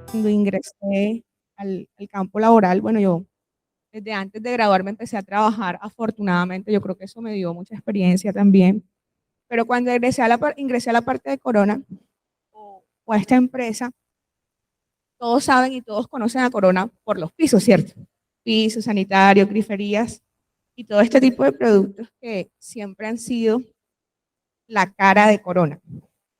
Cuando ingresé al campo laboral, bueno, yo desde antes de graduarme empecé a trabajar, afortunadamente, yo creo que eso me dio mucha experiencia también, pero cuando ingresé a la parte de Corona o a esta empresa, todos saben y todos conocen a Corona por los pisos, ¿cierto? Pisos, sanitarios, griferías y todo este tipo de productos que siempre han sido la cara de Corona.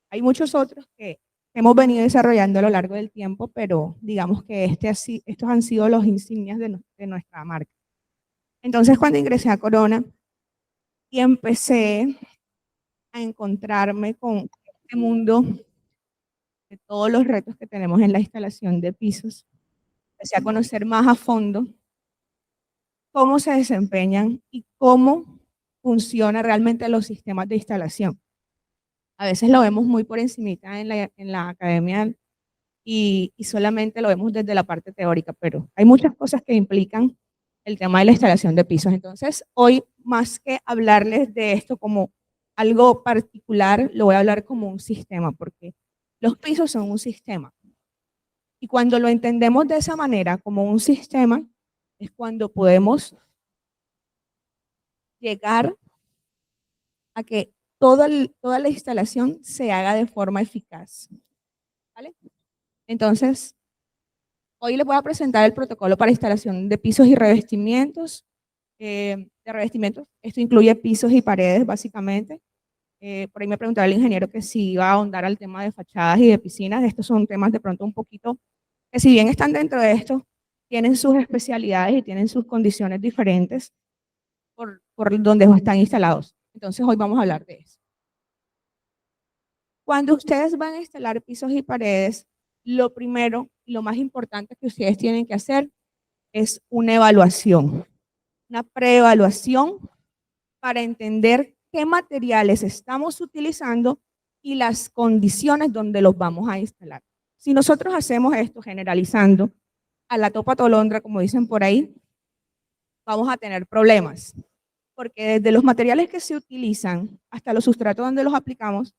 Hay muchos otros que hemos venido desarrollando a lo largo del tiempo, pero digamos que estos han sido los insignias de nuestra marca. Entonces, cuando ingresé a Corona y empecé a encontrarme con este mundo de todos los retos que tenemos en la instalación de pisos, empecé a conocer más a fondo cómo se desempeñan y cómo funcionan realmente los sistemas de instalación. A veces lo vemos muy por encimita en la academia y solamente lo vemos desde la parte teórica, pero hay muchas cosas que implican el tema de la instalación de pisos. Entonces, hoy, más que hablarles de esto como algo particular, lo voy a hablar como un sistema, porque los pisos son un sistema. Y cuando lo entendemos de esa manera, como un sistema, es cuando podemos llegar a que toda la instalación se haga de forma eficaz. ¿Vale? Entonces, hoy les voy a presentar el protocolo para instalación de pisos y revestimientos. De revestimientos, esto incluye pisos y paredes, básicamente. Por ahí me preguntaba el ingeniero que si iba a ahondar al tema de fachadas y de piscinas. Estos son temas de pronto un poquito, que si bien están dentro de esto, tienen sus especialidades y tienen sus condiciones diferentes por donde están instalados. Entonces, hoy vamos a hablar de eso. Cuando ustedes van a instalar pisos y paredes, lo primero y lo más importante que ustedes tienen que hacer es una evaluación, una preevaluación para entender qué materiales estamos utilizando y las condiciones donde los vamos a instalar. Si nosotros hacemos esto generalizando a la topa tolondra, como dicen por ahí, vamos a tener problemas, porque desde los materiales que se utilizan hasta los sustratos donde los aplicamos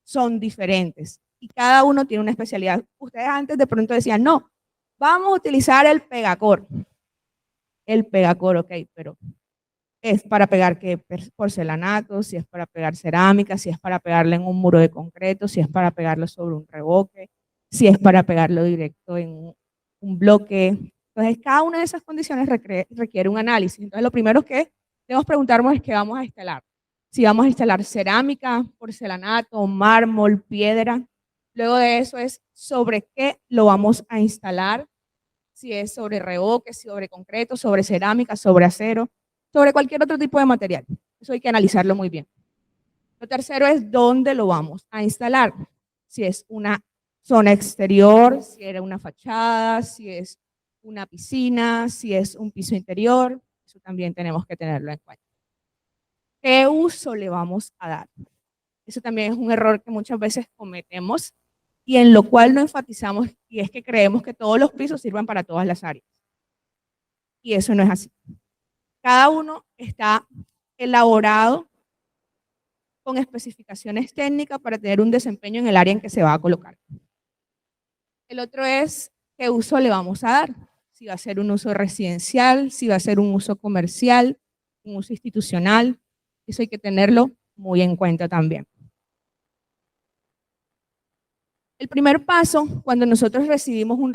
son diferentes y cada uno tiene una especialidad. Ustedes antes de pronto decían, no, vamos a utilizar el pegacor. El pegacor, ok, pero es para pegar ¿qué? Porcelanato, si es para pegar cerámica, si es para pegarle en un muro de concreto, si es para pegarlo sobre un revoque, si es para pegarlo directo en un bloque. Entonces, cada una de esas condiciones requiere un análisis. Entonces, lo primero que debemos preguntarnos es qué vamos a instalar. Si vamos a instalar cerámica, porcelanato, mármol, piedra. Luego de eso es sobre qué lo vamos a instalar, si es sobre revoque, sobre concreto, sobre cerámica, sobre acero, sobre cualquier otro tipo de material. Eso hay que analizarlo muy bien. Lo tercero es dónde lo vamos a instalar. Si es una zona exterior, si era una fachada, si es una piscina, si es un piso interior. Eso también tenemos que tenerlo en cuenta. ¿Qué uso le vamos a dar? Eso también es un error que muchas veces cometemos y en lo cual no enfatizamos, y es que creemos que todos los pisos sirven para todas las áreas. Y eso no es así. Cada uno está elaborado con especificaciones técnicas para tener un desempeño en el área en que se va a colocar. El otro es qué uso le vamos a dar. Si va a ser un uso residencial, si va a ser un uso comercial, un uso institucional. Eso hay que tenerlo muy en cuenta también. El primer paso cuando nosotros recibimos un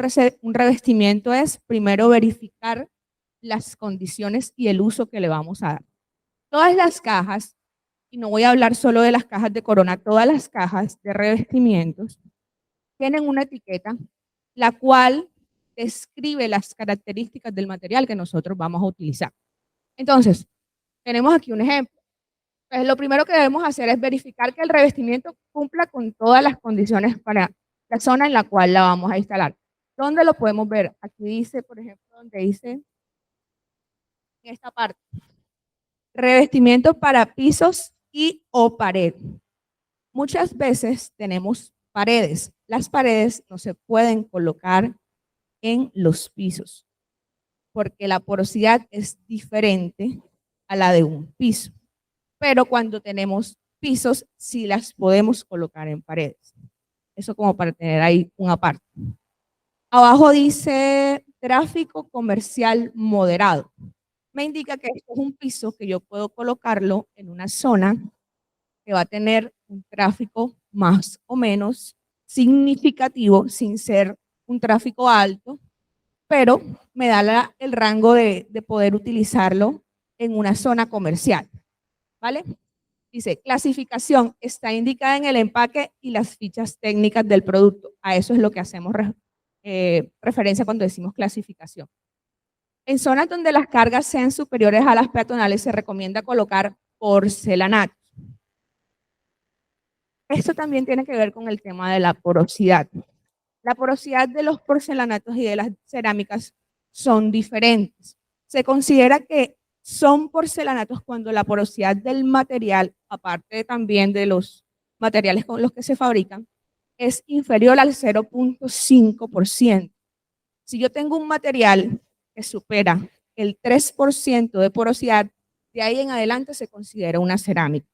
revestimiento es primero verificar las condiciones y el uso que le vamos a dar. Todas las cajas, y no voy a hablar solo de las cajas de Corona, todas las cajas de revestimientos tienen una etiqueta la cual describe las características del material que nosotros vamos a utilizar. Entonces, tenemos aquí un ejemplo. Pues lo primero que debemos hacer es verificar que el revestimiento cumpla con todas las condiciones para la zona en la cual la vamos a instalar. ¿Dónde lo podemos ver? Aquí dice, por ejemplo, donde dice en esta parte, revestimiento para pisos y o pared. Muchas veces tenemos paredes. Las paredes no se pueden colocar en los pisos porque la porosidad es diferente a la de un piso. Pero cuando tenemos pisos, sí las podemos colocar en paredes. Eso como para tener ahí un aparte. Abajo dice tráfico comercial moderado. Me indica que esto es un piso que yo puedo colocarlo en una zona que va a tener un tráfico más o menos significativo, sin ser un tráfico alto, pero me da el rango de poder utilizarlo en una zona comercial, ¿vale? Dice, clasificación está indicada en el empaque y las fichas técnicas del producto. A eso es lo que hacemos referencia cuando decimos clasificación. En zonas donde las cargas sean superiores a las peatonales se recomienda colocar porcelanato. Esto también tiene que ver con el tema de la porosidad. La porosidad de los porcelanatos y de las cerámicas son diferentes. Se considera que son porcelanatos cuando la porosidad del material, aparte también de los materiales con los que se fabrican, es inferior al 0.5%. Si yo tengo un material que supera el 3% de porosidad, de ahí en adelante se considera una cerámica.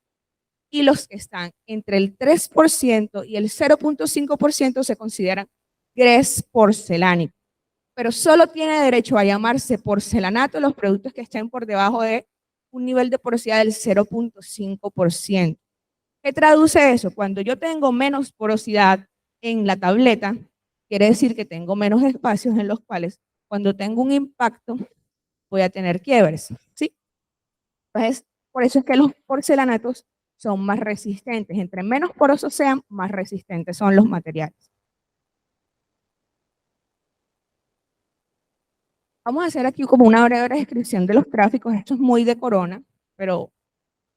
Y los que están entre el 3% y el 0.5% se consideran grés porcelánico. Pero solo tiene derecho a llamarse porcelanato los productos que estén por debajo de un nivel de porosidad del 0.5%. ¿Qué traduce eso? Cuando yo tengo menos porosidad en la tableta, quiere decir que tengo menos espacios en los cuales cuando tengo un impacto voy a tener quiebres, ¿sí? Entonces, por eso es que los porcelanatos son más resistentes. Entre menos porosos sean, más resistentes son los materiales. Vamos a hacer aquí como una breve descripción de los tráficos. Esto es muy de Corona, pero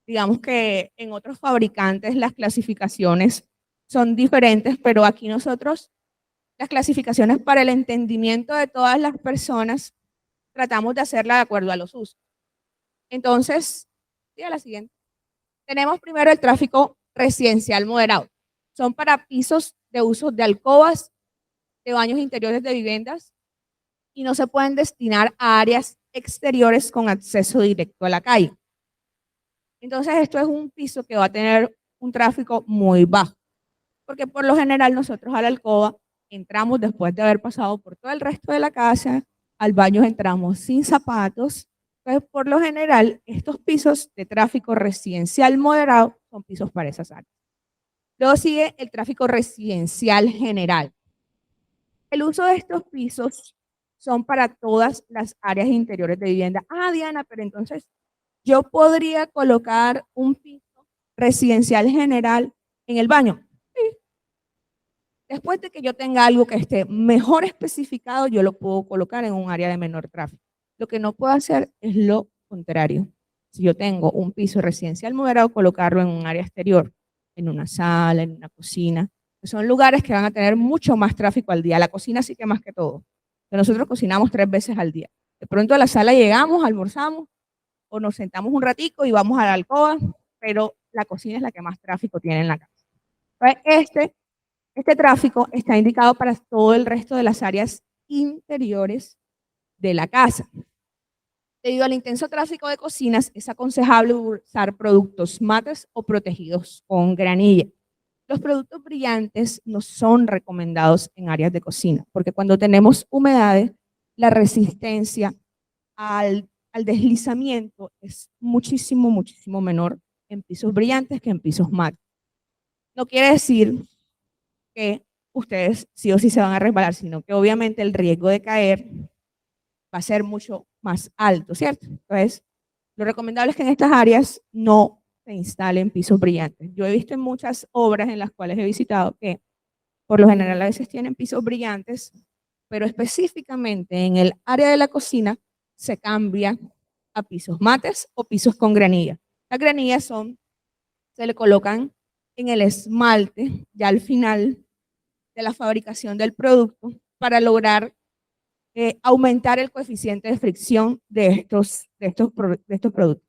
digamos que en otros fabricantes las clasificaciones son diferentes, pero aquí nosotros las clasificaciones para el entendimiento de todas las personas tratamos de hacerla de acuerdo a los usos. Entonces, sí, a la siguiente. Tenemos primero el tráfico residencial moderado. Son para pisos de uso de alcobas, de baños interiores de viviendas y no se pueden destinar a áreas exteriores con acceso directo a la calle. Entonces, esto es un piso que va a tener un tráfico muy bajo, porque por lo general nosotros a la alcoba entramos después de haber pasado por todo el resto de la casa, al baño entramos sin zapatos. Entonces, por lo general, estos pisos de tráfico residencial moderado son pisos para esas áreas. Luego sigue el tráfico residencial general. El uso de estos pisos son para todas las áreas interiores de vivienda. Ah, Diana, pero entonces yo podría colocar un piso residencial general en el baño. Sí. Después de que yo tenga algo que esté mejor especificado, yo lo puedo colocar en un área de menor tráfico. Lo que no puedo hacer es lo contrario. Si yo tengo un piso residencial moderado, colocarlo en un área exterior, en una sala, en una cocina. Son lugares que van a tener mucho más tráfico al día. La cocina sí que más que todo. Nosotros cocinamos 3 veces al día. De pronto a la sala llegamos, almorzamos, o nos sentamos un ratico y vamos a la alcoba, pero la cocina es la que más tráfico tiene en la casa. Entonces, este tráfico está indicado para todo el resto de las áreas interiores de la casa. Debido al intenso tráfico de cocinas, es aconsejable usar productos mates o protegidos con granilla. Los productos brillantes no son recomendados en áreas de cocina, porque cuando tenemos humedades, la resistencia al deslizamiento es muchísimo, muchísimo menor en pisos brillantes que en pisos mates. No quiere decir que ustedes sí o sí se van a resbalar, sino que obviamente el riesgo de caer va a ser mucho más alto, ¿cierto? Entonces, lo recomendable es que en estas áreas no se instalen pisos brillantes. Yo he visto en muchas obras en las cuales he visitado que por lo general a veces tienen pisos brillantes, pero específicamente en el área de la cocina se cambia a pisos mates o pisos con granilla. Las granillas se le colocan en el esmalte ya al final de la fabricación del producto para lograr aumentar el coeficiente de fricción de estos productos.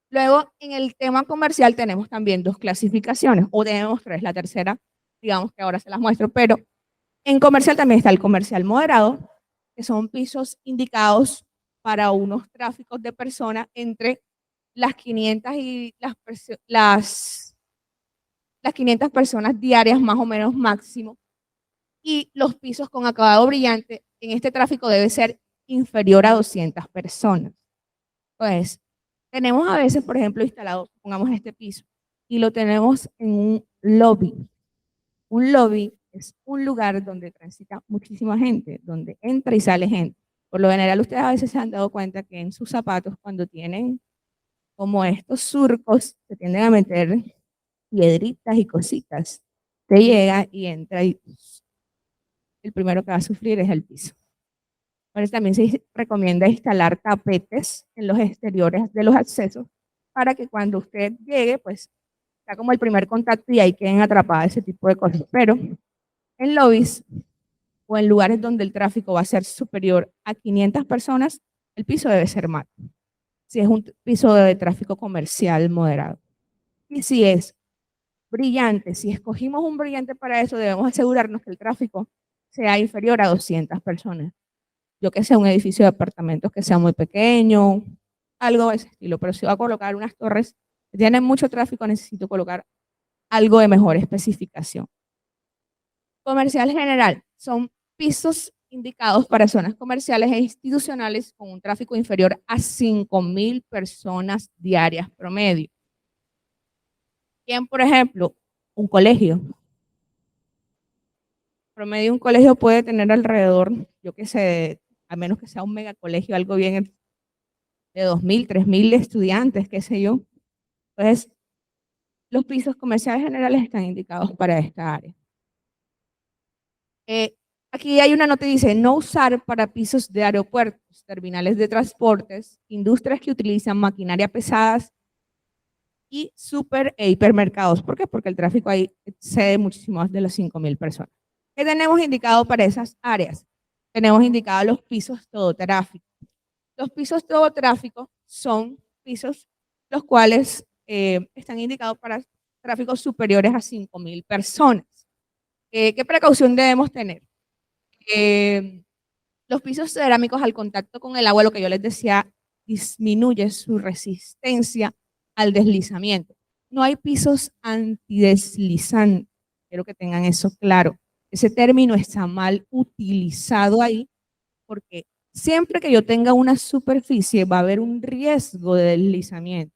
Luego, en el tema comercial tenemos también 2 clasificaciones, o tenemos 3, la tercera, digamos que ahora se las muestro, pero en comercial también está el comercial moderado, que son pisos indicados para unos tráficos de personas entre las 500 y las 500 personas diarias más o menos máximo. Y los pisos con acabado brillante en este tráfico debe ser inferior a 200 personas. Pues tenemos a veces, por ejemplo, instalado, pongamos este piso, y lo tenemos en un lobby. Un lobby es un lugar donde transita muchísima gente, donde entra y sale gente. Por lo general, ustedes a veces se han dado cuenta que en sus zapatos, cuando tienen como estos surcos, se tienden a meter piedritas y cositas. Te llega y entra y el primero que va a sufrir es el piso. Por eso también se recomienda instalar tapetes en los exteriores de los accesos para que cuando usted llegue, pues sea como el primer contacto y ahí queden atrapadas ese tipo de cosas. Pero en lobbies o en lugares donde el tráfico va a ser superior a 500 personas, el piso debe ser mate. Si es un piso de tráfico comercial moderado. Y si es brillante, si escogimos un brillante para eso, debemos asegurarnos que el tráfico sea inferior a 200 personas. Yo que sé, un edificio de apartamentos que sea muy pequeño, algo de ese estilo, pero si va a colocar unas torres que tienen mucho tráfico, necesito colocar algo de mejor especificación. Comercial general, son pisos indicados para zonas comerciales e institucionales con un tráfico inferior a 5.000 personas diarias promedio. ¿Quién, por ejemplo? Un colegio. Promedio un colegio puede tener alrededor, yo qué sé, a menos que sea un megacolegio, algo bien de 2.000, 3.000 estudiantes, qué sé yo. Entonces, los pisos comerciales generales están indicados para esta área. Aquí hay una nota que dice, no usar para pisos de aeropuertos, terminales de transportes, industrias que utilizan maquinaria pesadas y super e hipermercados. ¿Por qué? Porque el tráfico ahí excede muchísimo más de las 5.000 personas. ¿Qué tenemos indicado para esas áreas? Tenemos indicado los pisos todo tráfico. Los pisos todo tráfico son pisos los cuales están indicados para tráficos superiores a 5.000 personas. ¿Qué precaución debemos tener? Los pisos cerámicos al contacto con el agua, lo que yo les decía, disminuye su resistencia al deslizamiento. No hay pisos antideslizantes, quiero que tengan eso claro. Ese término está mal utilizado ahí porque siempre que yo tenga una superficie va a haber un riesgo de deslizamiento.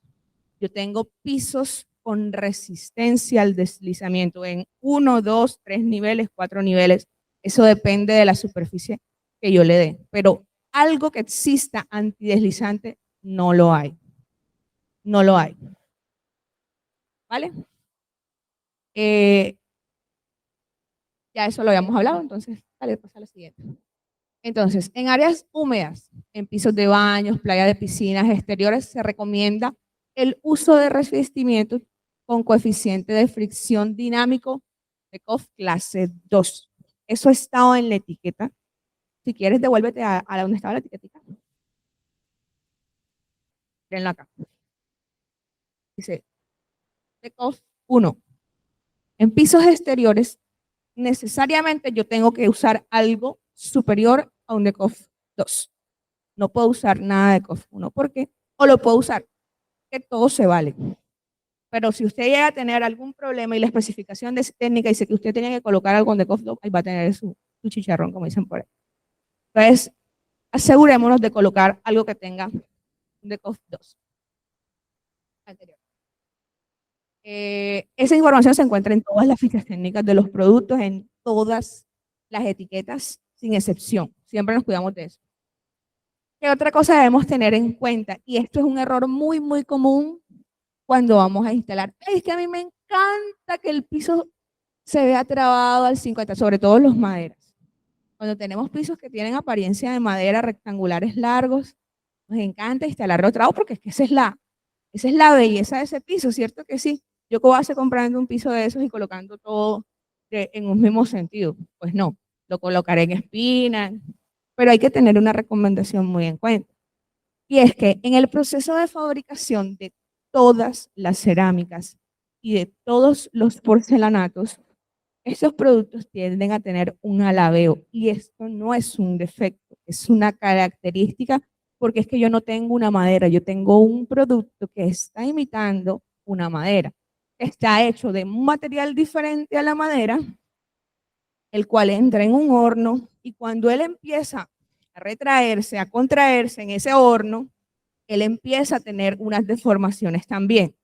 Yo tengo pisos con resistencia al deslizamiento en 1, 2, 3 niveles, 4 niveles. Eso depende de la superficie que yo le dé. Pero algo que exista antideslizante no lo hay. No lo hay. ¿Vale? Ya eso lo habíamos hablado, entonces, dale, pasa a la siguiente. Entonces, en áreas húmedas, en pisos de baños, playas de piscinas, exteriores, se recomienda el uso de revestimientos con coeficiente de fricción dinámico de COF clase 2. Eso ha estado en la etiqueta. Si quieres, devuélvete a donde estaba la etiquetita. Venla acá. Dice, de COF 1. En pisos exteriores, necesariamente yo tengo que usar algo superior a un de COF 2. No puedo usar nada de COF 1. ¿Por qué? O lo puedo usar, que todo se vale. Pero si usted llega a tener algún problema y la especificación de técnica dice que usted tiene que colocar algo de COF 2, ahí va a tener su chicharrón, como dicen por ahí. Entonces, asegurémonos de colocar algo que tenga de COF 2. Anterior. Esa información se encuentra en todas las fichas técnicas de los productos, en todas las etiquetas, sin excepción. Siempre nos cuidamos de eso. ¿Qué otra cosa debemos tener en cuenta? Y esto es un error muy, muy común cuando vamos a instalar. Es que a mí me encanta que el piso se vea trabado al 50, sobre todo los maderas. Cuando tenemos pisos que tienen apariencia de madera, rectangulares largos, nos encanta instalarlo trabado porque es que esa es la belleza de ese piso, ¿cierto que sí? Yo cómo hace comprando un piso de esos y colocando todo en un mismo sentido. Pues no, lo colocaré en espinas, pero hay que tener una recomendación muy en cuenta. Y es que en el proceso de fabricación de todas las cerámicas y de todos los porcelanatos, estos productos tienden a tener un alabeo y esto no es un defecto, es una característica porque es que yo no tengo una madera, yo tengo un producto que está imitando una madera. Está hecho de un material diferente a la madera el cual entra en un horno y cuando él empieza a retraerse, a contraerse en ese horno, él empieza a tener unas deformaciones también.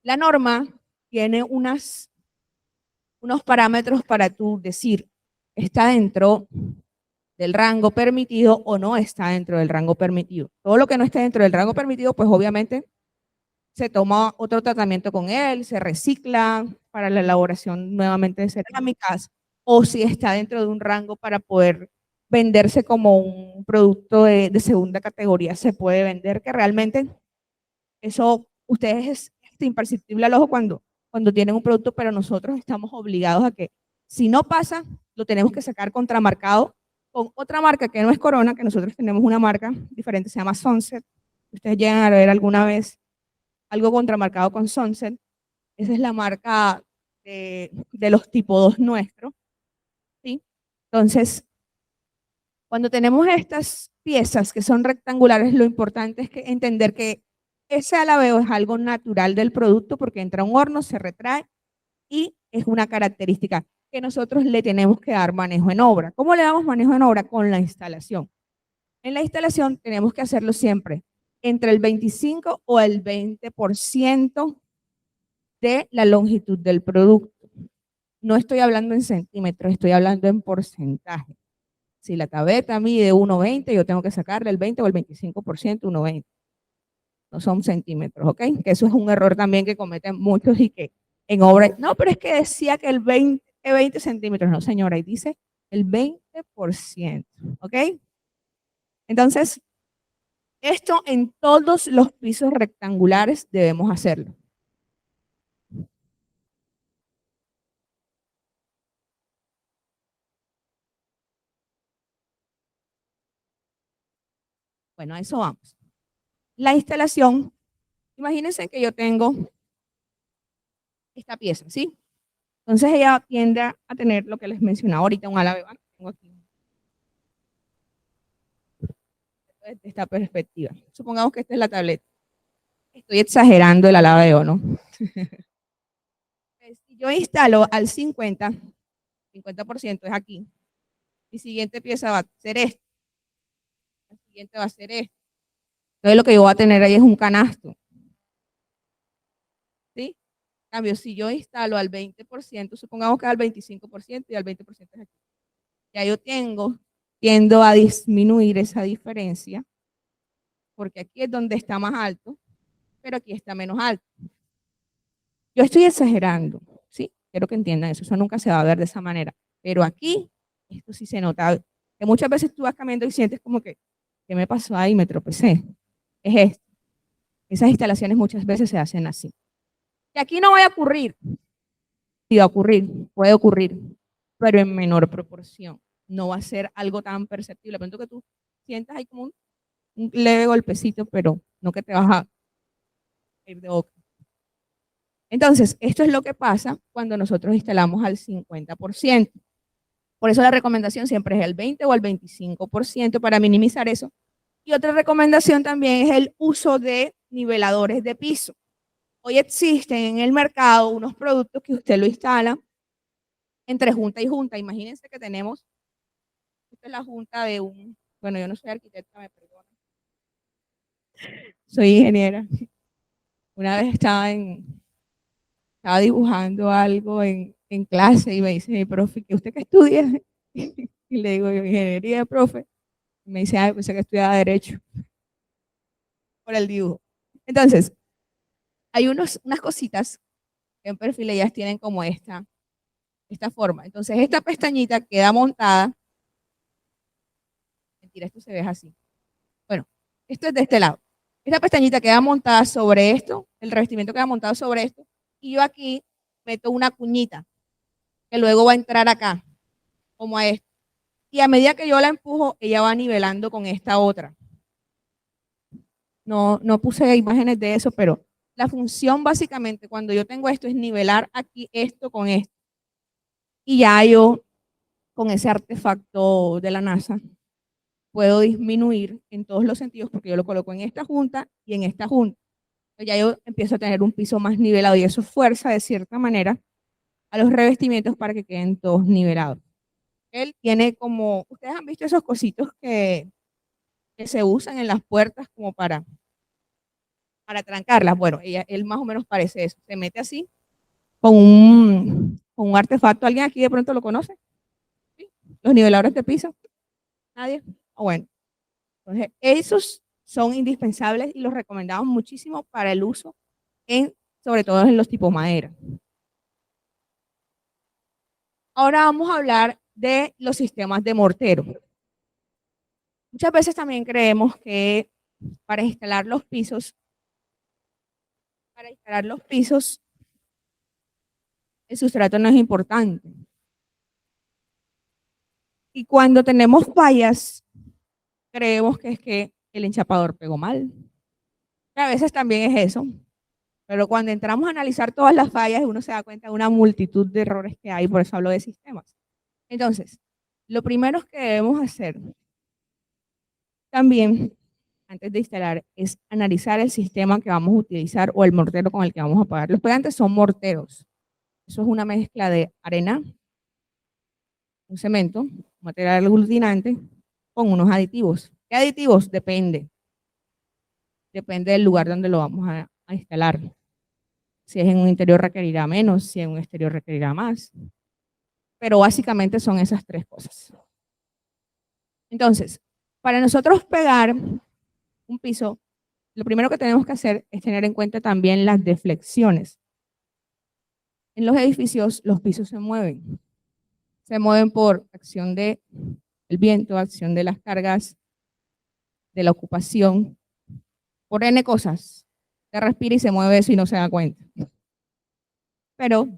La norma tiene unos parámetros para tú decir, está dentro del rango permitido o no está dentro del rango permitido. Todo lo que no esté dentro del rango permitido, pues obviamente se toma otro tratamiento con él, se recicla para la elaboración nuevamente de cerámicas, o si está dentro de un rango para poder venderse como un producto de segunda categoría, se puede vender, que realmente eso ustedes es imperceptible al ojo cuando tienen un producto, pero nosotros estamos obligados a que si no pasa, lo tenemos que sacar contramarcado con otra marca que no es Corona, que nosotros tenemos una marca diferente, se llama Sunset. Ustedes llegan a ver alguna vez algo contramarcado con Sunset. Esa es la marca de los tipo 2 nuestros, ¿sí? Entonces, cuando tenemos estas piezas que son rectangulares, lo importante es que entender que ese alabeo es algo natural del producto porque entra a un horno, se retrae y es una característica que nosotros le tenemos que dar manejo en obra. ¿Cómo le damos manejo en obra? Con la instalación. En la instalación tenemos que hacerlo siempre entre el 25 o el 20% de la longitud del producto. No estoy hablando en centímetros, estoy hablando en porcentaje. Si la tabeta mide 1,20, yo tengo que sacarle el 20 o el 25%, 1,20. No son centímetros, ¿ok? Que eso es un error también que cometen muchos y que en obra, no, pero es que decía que el 20 centímetros, no señora, y dice el 20%, ¿ok? Entonces, esto en todos los pisos rectangulares debemos hacerlo. Bueno, a eso vamos. La instalación, imagínense que yo tengo esta pieza, ¿sí? Entonces ella tiende a tener lo que les mencionaba ahorita, un ala tengo aquí desde esta perspectiva. Supongamos que esta es la tableta. Estoy exagerando el alabeo, ¿no? Si yo instalo al 50% es aquí. Mi siguiente pieza va a ser esta. La siguiente va a ser esta. Entonces lo que yo voy a tener ahí es un canasto. ¿Sí? En cambio, si yo instalo al 20%, supongamos que al 25% y al 20% es aquí. Ya yo tiendo a disminuir esa diferencia, porque aquí es donde está más alto, pero aquí está menos alto. Yo estoy exagerando, ¿sí? Quiero que entiendan eso, eso nunca se va a ver de esa manera. Pero aquí, esto sí se nota, que muchas veces tú vas caminando y sientes como que, ¿qué me pasó ahí? Me tropecé. Es esto. Esas instalaciones muchas veces se hacen así. Que aquí no vaya a ocurrir, sí va a ocurrir, puede ocurrir, pero en menor proporción. No va a ser algo tan perceptible. Pronto que tú sientas ahí como un leve golpecito, pero no que te vas a ir de boca. Entonces, esto es lo que pasa cuando nosotros instalamos al 50%. Por eso la recomendación siempre es el 20 o el 25% para minimizar eso. Y otra recomendación también es el uso de niveladores de piso. Hoy existen en el mercado unos productos que usted lo instala entre junta y junta. Imagínense que tenemos, esta es la junta de bueno, yo no soy arquitecta, me perdona. Soy ingeniera. Una vez estaba dibujando algo en clase y me dice mi profe, ¿que usted qué estudia? Y le digo, yo, ingeniería, profe. Y me dice, pensé que estudiaba derecho por el dibujo. Entonces, hay unas cositas que en perfil ellas tienen como esta forma. Entonces, esta pestañita queda montada. Mentira, esto se ve así. Bueno, esto es de este lado. Esta pestañita queda montada sobre esto, el revestimiento queda montado sobre esto, y yo aquí meto una cuñita que luego va a entrar acá, como a esto. Y a medida que yo la empujo, ella va nivelando con esta otra. No puse imágenes de eso, pero la función básicamente cuando yo tengo esto es nivelar aquí esto con esto. Y ya yo, con ese artefacto de la NASA, puedo disminuir en todos los sentidos porque yo lo coloco en esta junta y en esta junta. Entonces ya yo empiezo a tener un piso más nivelado y eso fuerza de cierta manera a los revestimientos para que queden todos nivelados. Él tiene como, ustedes han visto esos cositos que se usan en las puertas como para trancarlas. Bueno, él más o menos parece eso. Se mete así con un artefacto. ¿Alguien aquí de pronto lo conoce? ¿Sí? Los niveladores de piso. ¿Nadie? Bueno, entonces esos son indispensables y los recomendamos muchísimo para el uso sobre todo en los tipos madera. Ahora vamos a hablar de los sistemas de mortero. Muchas veces también creemos que para instalar los pisos, el sustrato no es importante. Y cuando tenemos fallas, creemos que es que el enchapador pegó mal. Y a veces también es eso. Pero cuando entramos a analizar todas las fallas, uno se da cuenta de una multitud de errores que hay, por eso hablo de sistemas. Entonces, lo primero que debemos hacer también, antes de instalar, es analizar el sistema que vamos a utilizar o el mortero con el que vamos a pagar. Los pegantes son morteros. Eso es una mezcla de arena, un cemento, un material aglutinante, con unos aditivos. ¿Qué aditivos? Depende. Depende del lugar donde lo vamos a instalar. Si es en un interior requerirá menos, si en un exterior requerirá más. Pero básicamente son esas tres cosas. Entonces, para nosotros pegar un piso, lo primero que tenemos que hacer es tener en cuenta también las deflexiones. En los edificios, los pisos se mueven. Se mueven por acción del viento, acción de las cargas, de la ocupación, por N cosas. Se respira y se mueve eso y no se da cuenta. Pero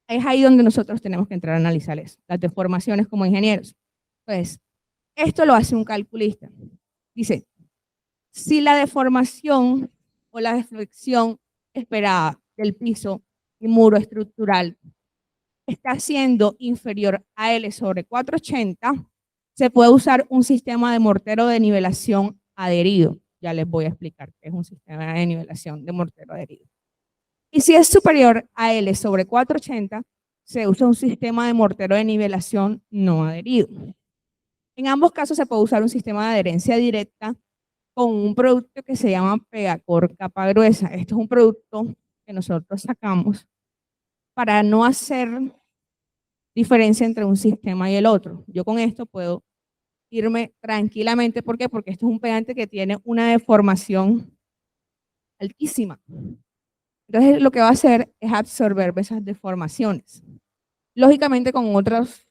es ahí donde nosotros tenemos que entrar a analizar eso, las deformaciones como ingenieros. Pues, esto lo hace un calculista. Dice, si la deformación o la deflexión esperada del piso y muro estructural está siendo inferior a L sobre 480, se puede usar un sistema de mortero de nivelación adherido. Ya les voy a explicar qué es un sistema de nivelación de mortero adherido. Y si es superior a L sobre 480, se usa un sistema de mortero de nivelación no adherido. En ambos casos se puede usar un sistema de adherencia directa con un producto que se llama Pegacor capa gruesa. Esto es un producto que nosotros sacamos para no hacer diferencia entre un sistema y el otro. Yo con esto puedo irme tranquilamente. ¿Por qué? Porque esto es un pegante que tiene una deformación altísima. Entonces lo que va a hacer es absorber esas deformaciones. Lógicamente con otras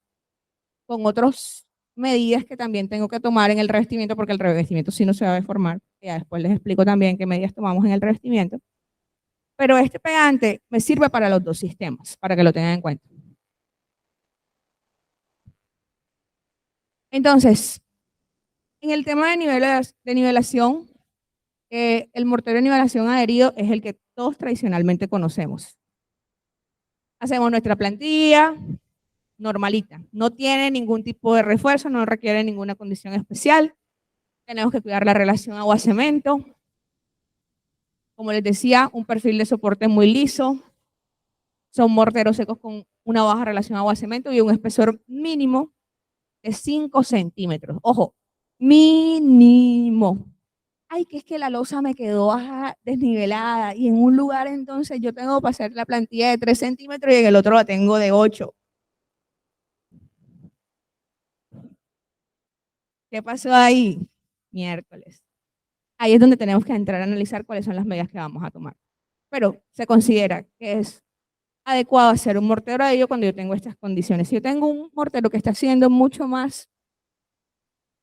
medidas que también tengo que tomar en el revestimiento, porque el revestimiento sí no se va a deformar. Ya después les explico también qué medidas tomamos en el revestimiento. Pero este pegante me sirve para los dos sistemas, para que lo tengan en cuenta. Entonces, en el tema de nivelación, el mortero de nivelación adherido es el que todos tradicionalmente conocemos. Hacemos nuestra plantilla normalita, no tiene ningún tipo de refuerzo, no requiere ninguna condición especial. Tenemos que cuidar la relación agua-cemento. Como les decía, un perfil de soporte muy liso. Son morteros secos con una baja relación agua-cemento y un espesor mínimo de 5 centímetros. Ojo, mínimo. Ay, que es que la losa me quedó baja, desnivelada, y en un lugar entonces yo tengo para hacer la plantilla de 3 centímetros y en el otro la tengo de 8. ¿Qué pasó ahí? Miércoles. Ahí es donde tenemos que entrar a analizar cuáles son las medidas que vamos a tomar. Pero se considera que es adecuado hacer un mortero a ello cuando yo tengo estas condiciones. Si yo tengo un mortero que está haciendo mucho más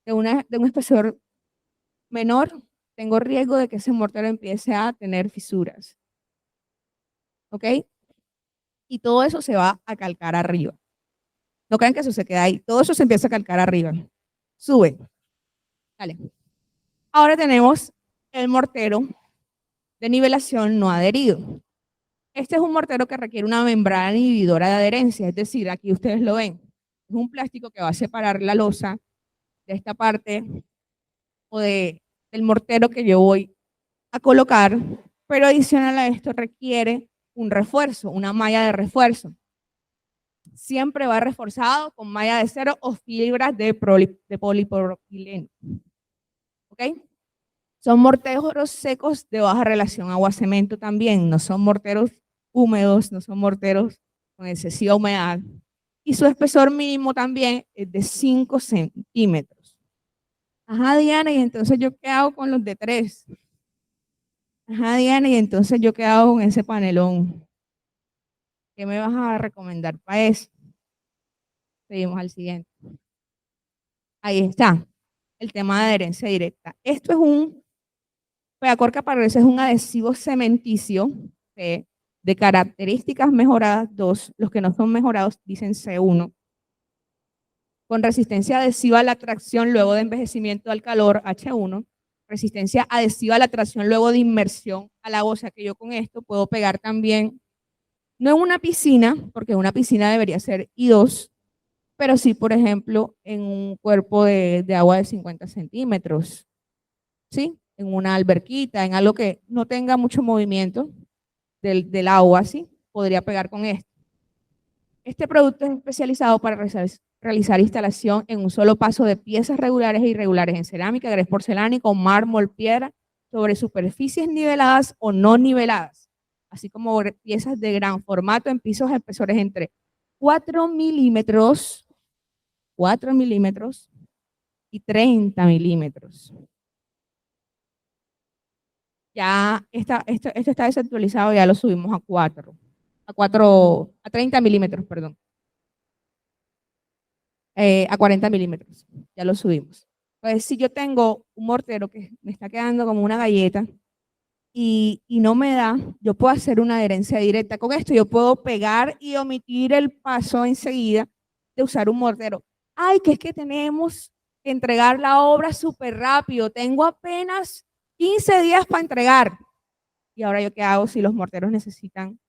de un espesor menor, tengo riesgo de que ese mortero empiece a tener fisuras. ¿Ok? Y todo eso se va a calcar arriba. No crean que eso se queda ahí. Todo eso se empieza a calcar arriba. Sube. Dale. Ahora tenemos el mortero de nivelación no adherido. Este es un mortero que requiere una membrana inhibidora de adherencia, es decir, aquí ustedes lo ven. Es un plástico que va a separar la losa de esta parte o del mortero que yo voy a colocar, pero adicional a esto requiere un refuerzo, una malla de refuerzo. siempre va reforzado con malla de acero o fibras de polipropileno. ¿Ok? Son morteros secos de baja relación agua-cemento también, no son morteros húmedos, no son morteros con excesiva humedad. Y su espesor mínimo también es de 5 centímetros. Ajá, Diana, y entonces yo qué hago con los de 3. Ajá, Diana, y entonces yo qué hago con ese panelón. ¿Qué me vas a recomendar para eso? Seguimos al siguiente. Ahí está, el tema de adherencia directa. Esto es un Peacor Caparrós, es un adhesivo cementicio de características mejoradas 2, los que no son mejorados dicen C1, con resistencia adhesiva a la tracción luego de envejecimiento al calor H1, resistencia adhesiva a la tracción luego de inmersión al agua, o sea que yo con esto puedo pegar también, no en una piscina, porque una piscina debería ser I2, pero sí, por ejemplo, en un cuerpo de agua de 50 centímetros, ¿sí? En una alberquita, en algo que no tenga mucho movimiento del agua, ¿sí? Podría pegar con esto. Este producto es especializado para realizar instalación en un solo paso de piezas regulares e irregulares en cerámica, grés porcelánico, mármol, piedra, sobre superficies niveladas o no niveladas, así como piezas de gran formato en pisos espesores entre 4 milímetros y 30 milímetros. Ya esto está desactualizado, ya lo subimos a 30 milímetros, perdón. A 40 milímetros, ya lo subimos. Pues si yo tengo un mortero que me está quedando como una galleta y no me da, yo puedo hacer una adherencia directa con esto, yo puedo pegar y omitir el paso enseguida de usar un mortero. Ay, que es que tenemos que entregar la obra súper rápido, tengo apenas 15 días para entregar. Y ahora yo qué hago si los morteros necesitan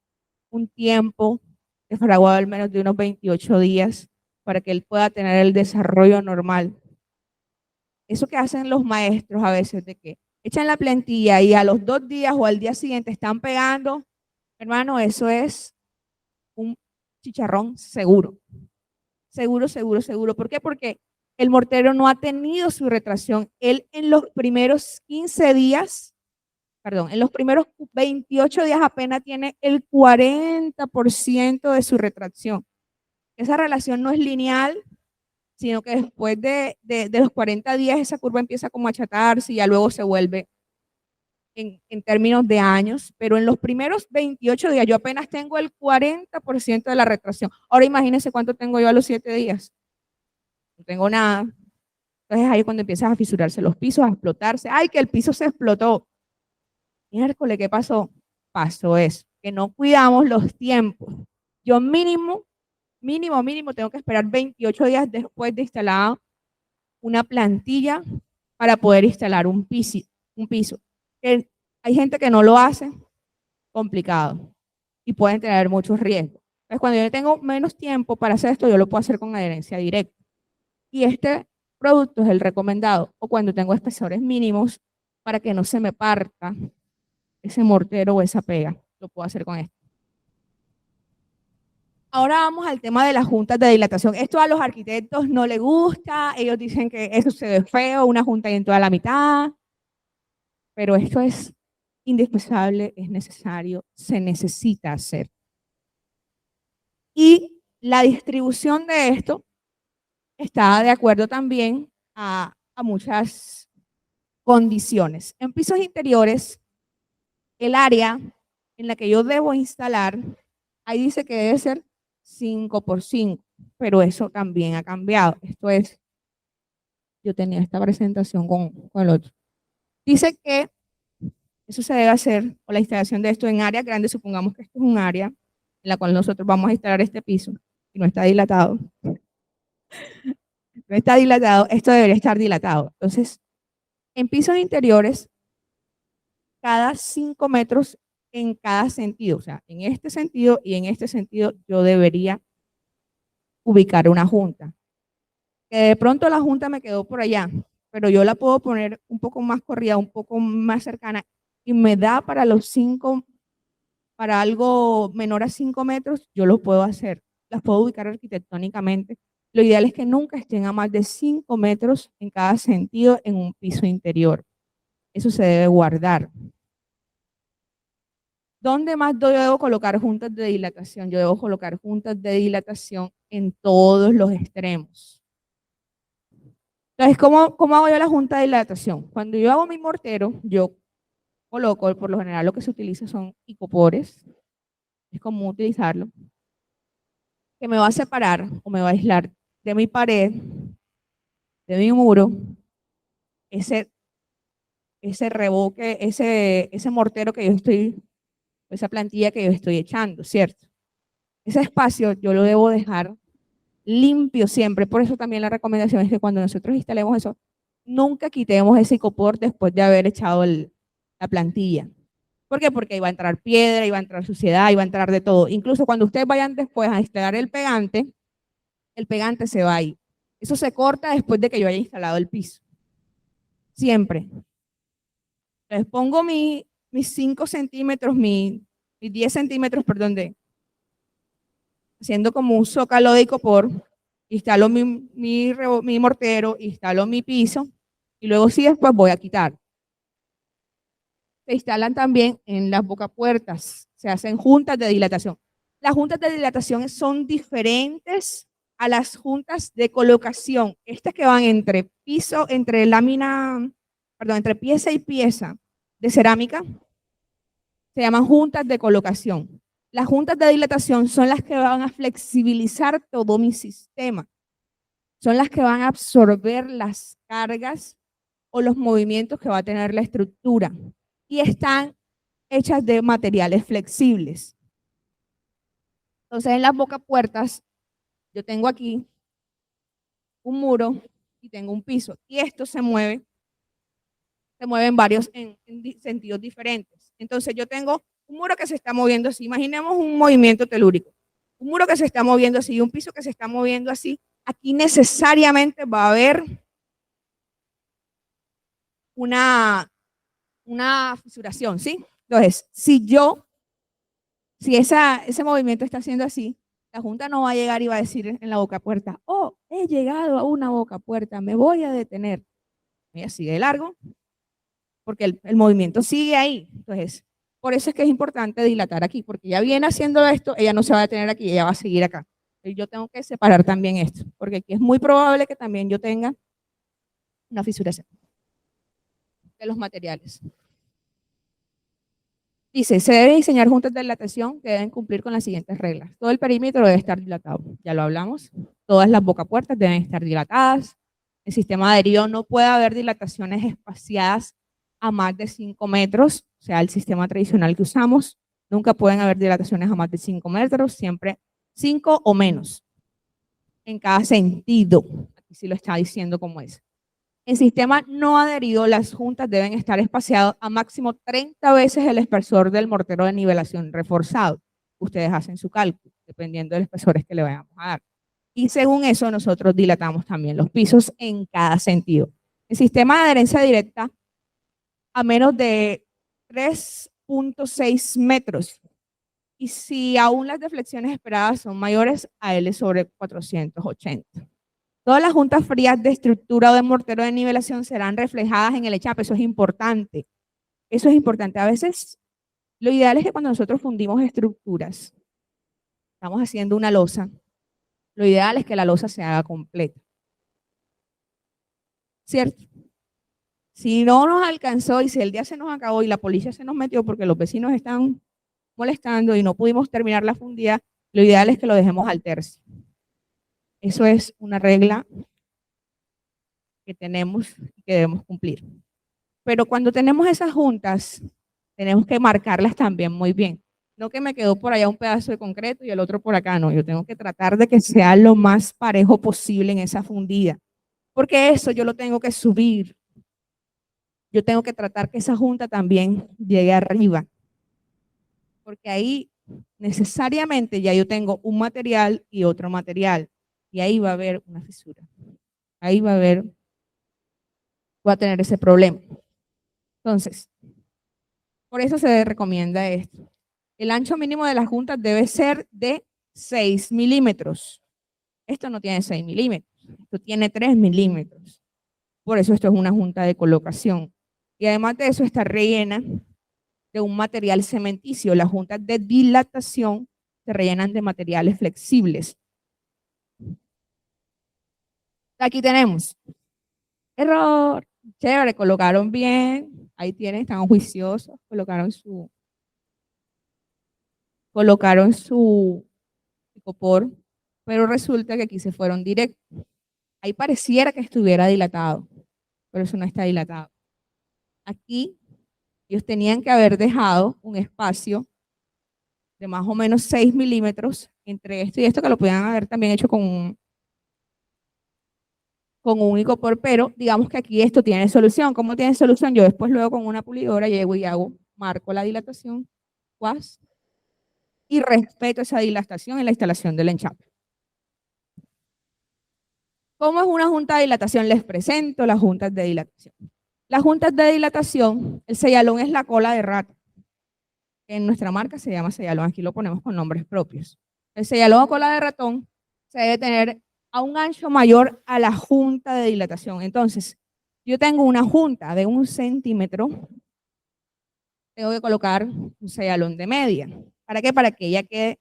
un tiempo de fraguado al menos de unos 28 días para que él pueda tener el desarrollo normal. Eso que hacen los maestros a veces, de que echan la plantilla y a los 2 días o al día siguiente están pegando, hermano, eso es un chicharrón seguro. Seguro, seguro, seguro. ¿Por qué? Porque el mortero no ha tenido su retracción. Él en los primeros 15 días, perdón, en los primeros 28 días apenas tiene el 40% de su retracción. Esa relación no es lineal, sino que después de los 40 días esa curva empieza como a achatarse y ya luego se vuelve en términos de años, pero en los primeros 28 días yo apenas tengo el 40% de la retracción. Ahora imagínense cuánto tengo yo a los 7 días. No tengo nada. Entonces ahí es cuando empiezan a fisurarse los pisos, a explotarse. ¡Ay, que el piso se explotó! Miércoles, ¿qué pasó? Pasó eso, que no cuidamos los tiempos. Yo mínimo tengo que esperar 28 días después de instalada una plantilla para poder instalar un piso. Hay gente que no lo hace, complicado, y pueden tener muchos riesgos. Entonces, cuando yo tengo menos tiempo para hacer esto, yo lo puedo hacer con adherencia directa. Y este producto es el recomendado, o cuando tengo espesores mínimos, para que no se me parta ese mortero o esa pega. Lo puedo hacer con esto. Ahora vamos al tema de las juntas de dilatación. Esto a los arquitectos no les gusta, ellos dicen que eso se ve feo, una junta y en toda la mitad, pero esto es indispensable, es necesario, se necesita hacer. Y la distribución de esto está de acuerdo también a muchas condiciones. En pisos interiores, el área en la que yo debo instalar, ahí dice que debe ser 5 por 5, pero eso también ha cambiado. Esto es, yo tenía esta presentación con el otro. Dice que eso se debe hacer, o la instalación de esto en áreas grandes, supongamos que esto es un área en la cual nosotros vamos a instalar este piso y no está dilatado. No está dilatado, esto debería estar dilatado. Entonces, en pisos interiores, cada 5 metros en cada sentido, o sea, en este sentido y en este sentido, yo debería ubicar una junta. Que de pronto la junta me quedó por allá, pero yo la puedo poner un poco más corrida, un poco más cercana, y me da para los 5, para algo menor a 5 metros, yo lo puedo hacer. las puedo ubicar arquitectónicamente. Lo ideal es que nunca estén a más de 5 metros en cada sentido en un piso interior. Eso se debe guardar. ¿Dónde más yo debo colocar juntas de dilatación? Yo debo colocar juntas de dilatación en todos los extremos. Entonces, ¿cómo hago yo la junta de dilatación? Cuando yo hago mi mortero, yo coloco, por lo general lo que se utiliza son icopores, es común utilizarlo, que me va a separar o me va a aislar de mi pared, de mi muro, ese revoque, ese mortero que yo estoy, esa plantilla que yo estoy echando, ¿cierto? Ese espacio yo lo debo dejar limpio siempre. Por eso también la recomendación es que cuando nosotros instalemos eso, nunca quitemos ese icopor después de haber echado la plantilla. ¿Por qué? Porque ahí va a entrar piedra, ahí va a entrar suciedad, ahí va a entrar de todo. Incluso cuando ustedes vayan después a instalar el pegante se va ahí. Eso se corta después de que yo haya instalado el piso. Siempre. Entonces pongo mis 5 centímetros, mis 10 centímetros, perdón, haciendo como un zócalo de icopor, instalo mi mortero, instalo mi piso y luego sí después voy a quitar. Se instalan también en las bocapuertas, se hacen juntas de dilatación. Las juntas de dilatación son diferentes a las juntas de colocación. Estas que van entre piso, entre lámina, perdón, entre pieza y pieza de cerámica, se llaman juntas de colocación. Las juntas de dilatación son las que van a flexibilizar todo mi sistema. Son las que van a absorber las cargas o los movimientos que va a tener la estructura. Y están hechas de materiales flexibles. Entonces, en las bocapuertas, yo tengo aquí un muro y tengo un piso. Y esto se mueve en varios, en sentidos diferentes. Entonces, yo tengo un muro que se está moviendo así. Imaginemos un movimiento telúrico. Un muro que se está moviendo así y un piso que se está moviendo así. Aquí necesariamente va a haber una fisuración, ¿sí? Entonces, si ese movimiento está haciendo así, la Junta no va a llegar y va a decir en la bocapuerta, oh, he llegado a una bocapuerta, me voy a detener. Ella sigue de largo, porque el movimiento sigue ahí. Entonces, por eso es que es importante dilatar aquí, porque ya viene haciendo esto, ella no se va a detener aquí, ella va a seguir acá. Y yo tengo que separar también esto, porque aquí es muy probable que también yo tenga una fisuración de los materiales. Dice, se debe diseñar juntas de dilatación que deben cumplir con las siguientes reglas. Todo el perímetro debe estar dilatado, ya lo hablamos. Todas las bocapuertas deben estar dilatadas. El sistema adherido no puede haber dilataciones espaciadas a más de 5 metros, o sea, el sistema tradicional que usamos. Nunca pueden haber dilataciones a más de 5 metros, siempre 5 o menos, en cada sentido. Aquí sí lo está diciendo como es. En sistema no adherido, las juntas deben estar espaciadas a máximo 30 veces el espesor del mortero de nivelación reforzado. Ustedes hacen su cálculo, dependiendo de los espesores que le vayamos a dar. Y según eso, nosotros dilatamos también los pisos en cada sentido. El sistema de adherencia directa a menos de 3.6 metros. Y si aún las deflexiones esperadas son mayores a L sobre 480. Todas las juntas frías de estructura o de mortero de nivelación serán reflejadas en el echape. Eso es importante. Eso es importante. A veces, lo ideal es que cuando nosotros fundimos estructuras, estamos haciendo una losa, lo ideal es que la losa se haga completa. ¿Cierto? Si no nos alcanzó y si el día se nos acabó y la policía se nos metió porque los vecinos están molestando y no pudimos terminar la fundida, lo ideal es que lo dejemos al tercio. Eso es una regla que tenemos y que debemos cumplir. Pero cuando tenemos esas juntas, tenemos que marcarlas también muy bien. No que me quedó por allá un pedazo de concreto y el otro por acá, no. Yo tengo que tratar de que sea lo más parejo posible en esa fundida. Porque eso yo lo tengo que subir. Yo tengo que tratar que esa junta también llegue arriba. Porque ahí necesariamente ya yo tengo un material y otro material. Y ahí va a haber una fisura. Ahí va a tener ese problema. Entonces, por eso se recomienda esto. El ancho mínimo de las juntas debe ser de 6 milímetros. Esto no tiene 6 milímetros, esto tiene 3 milímetros. Por eso esto es una junta de colocación. Y además de eso está rellena de un material cementicio. Las juntas de dilatación se rellenan de materiales flexibles. Aquí tenemos. Error. Chévere, colocaron bien. Ahí tienen, están juiciosos. Colocaron su icopor, pero resulta que aquí se fueron directos. Ahí pareciera que estuviera dilatado, pero eso no está dilatado. Aquí ellos tenían que haber dejado un espacio de más o menos 6 milímetros entre esto y esto, que lo podían haber también hecho con un icopor, pero digamos que aquí esto tiene solución. ¿Cómo tiene solución? Yo después luego con una pulidora llego y marco la dilatación, guas, y respeto esa dilatación en la instalación del enchape. ¿Cómo es una junta de dilatación? Les presento las juntas de dilatación. Las juntas de dilatación, el sellalón es la cola de rata. En nuestra marca se llama sellalón, aquí lo ponemos con nombres propios. El sellalón o cola de ratón se debe tener a un ancho mayor a la junta de dilatación. Entonces, yo tengo una junta de 1 centímetro, tengo que colocar un sellalón de media. ¿Para qué? Para que ella quede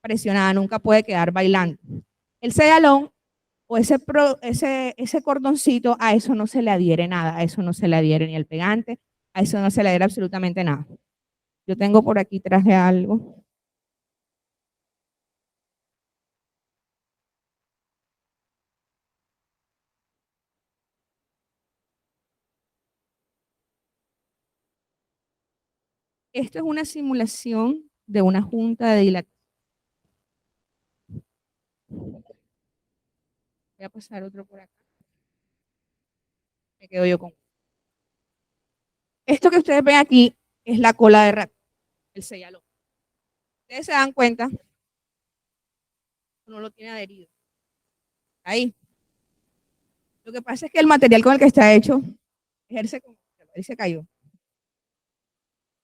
presionada, nunca puede quedar bailando. El sellalón o ese cordoncito, a eso no se le adhiere nada, a eso no se le adhiere ni el pegante, a eso no se le adhiere absolutamente nada. Yo tengo por aquí, traje algo. Esto es una simulación de una junta de dilatación. Voy a pasar otro por acá. Me quedo yo con. Esto que ustedes ven aquí es la cola de rato, el sellalón. Ustedes se dan cuenta, no lo tiene adherido. Ahí. Lo que pasa es que el material con el que está hecho ejerce como. Ahí se cayó.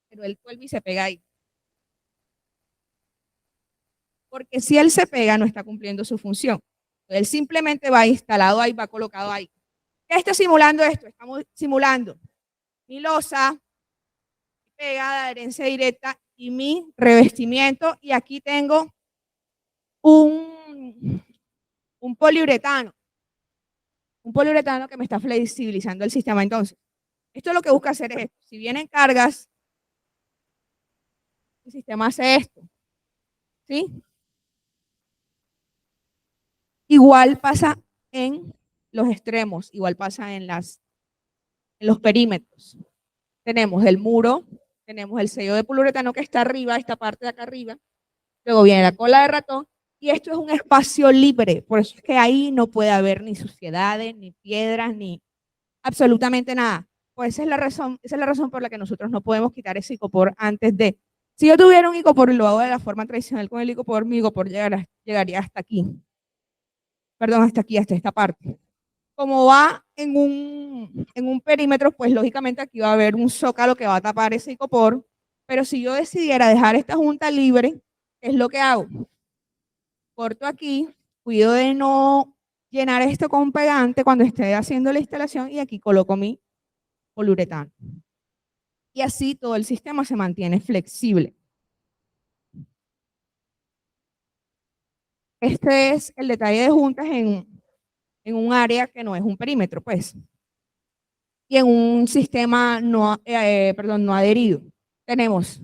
Pero él vuelve y se pega ahí. Porque si él se pega, no está cumpliendo su función. Él simplemente va instalado ahí, va colocado ahí. ¿Qué está simulando esto? Estamos simulando mi losa pegada, adherencia directa y mi revestimiento. Y aquí tengo un poliuretano. Un poliuretano que me está flexibilizando el sistema. Entonces, esto lo que busca hacer es esto. Si vienen cargas, el sistema hace esto. ¿Sí? Igual pasa en los extremos, igual pasa en los perímetros. Tenemos el muro, tenemos el sello de poliuretano que está arriba, esta parte de acá arriba, luego viene la cola de ratón, y esto es un espacio libre, por eso es que ahí no puede haber ni suciedades, ni piedras, ni absolutamente nada. Pues esa es la razón por la que nosotros no podemos quitar ese icopor antes de. Si yo tuviera un icopor y lo hago de la forma tradicional con el icopor, mi icopor llegaría hasta aquí. Perdón, hasta aquí, hasta esta parte. Como va en un perímetro, pues lógicamente aquí va a haber un zócalo que va a tapar ese icopor, pero si yo decidiera dejar esta junta libre, ¿qué es lo que hago? Corto aquí, cuido de no llenar esto con pegante cuando esté haciendo la instalación y aquí coloco mi poliuretano. Y así todo el sistema se mantiene flexible. Este es el detalle de juntas en un área que no es un perímetro, pues. Y en un sistema no adherido. Tenemos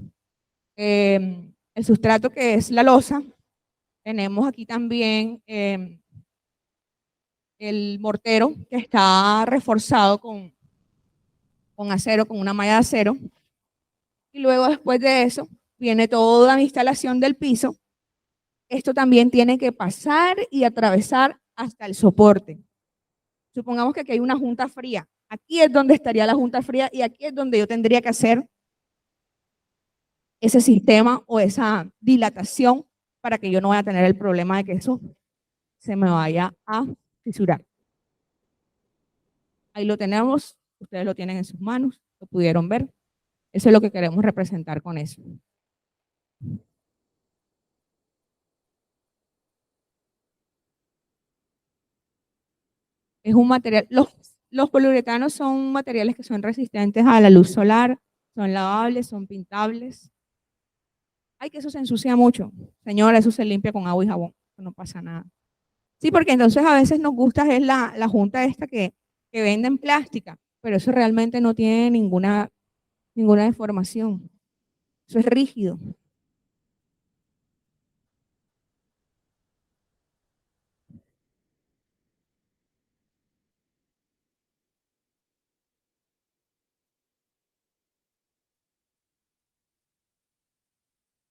el sustrato que es la losa. Tenemos aquí también el mortero que está reforzado con acero, con una malla de acero. Y luego después de eso viene toda la instalación del piso. Esto también tiene que pasar y atravesar hasta el soporte. Supongamos que aquí hay una junta fría. Aquí es donde estaría la junta fría y aquí es donde yo tendría que hacer ese sistema o esa dilatación para que yo no vaya a tener el problema de que eso se me vaya a fisurar. Ahí lo tenemos, ustedes lo tienen en sus manos, lo pudieron ver. Eso es lo que queremos representar con eso. Es un material, los poliuretanos son materiales que son resistentes a la luz solar, son lavables, son pintables. Ay, que eso se ensucia mucho. Señora, eso se limpia con agua y jabón, no pasa nada. Sí, porque entonces a veces nos gusta es la junta esta que venden plástica, pero eso realmente no tiene ninguna deformación. Eso es rígido.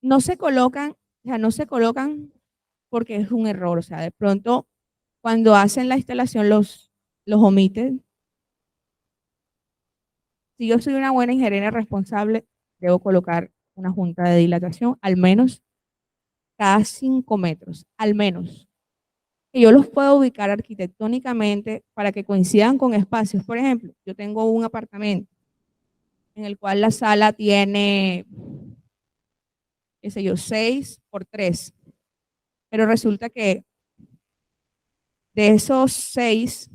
No se colocan, o sea, no se colocan porque es un error. O sea, de pronto cuando hacen la instalación los omiten. Si yo soy una buena ingeniera responsable, debo colocar una junta de dilatación al menos cada 5 metros, al menos. Y yo los puedo ubicar arquitectónicamente para que coincidan con espacios. Por ejemplo, yo tengo un apartamento en el cual la sala tiene, qué sé yo, 6 por 3, pero resulta que de esos 6,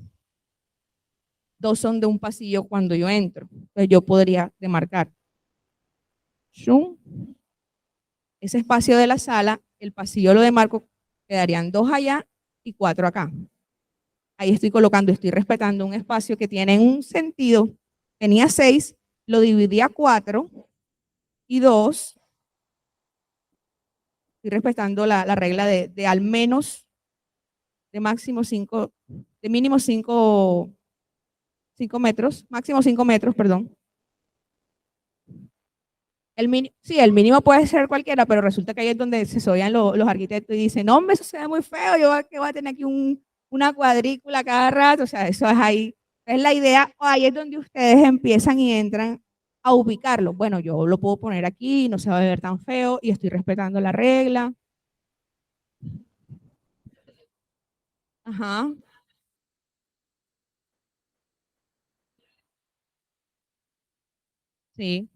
2 son de un pasillo cuando yo entro. Entonces yo podría demarcar ese espacio de la sala, el pasillo lo demarco, quedarían 2 allá y 4 acá. Ahí estoy colocando, estoy respetando un espacio que tiene un sentido. Tenía 6, lo dividí a 4 y 2. Estoy respetando la regla de al menos, de máximo 5, de mínimo 5 metros, máximo 5 metros, perdón. Sí, el mínimo puede ser cualquiera, pero resulta que ahí es donde se soyan los arquitectos y dicen, no, hombre, eso se ve muy feo, yo que voy a tener aquí una cuadrícula cada rato, o sea, eso es ahí, es la idea, ahí es donde ustedes empiezan y entran a ubicarlo. Bueno, yo lo puedo poner aquí, no se va a ver tan feo y estoy respetando la regla. Ajá, sí.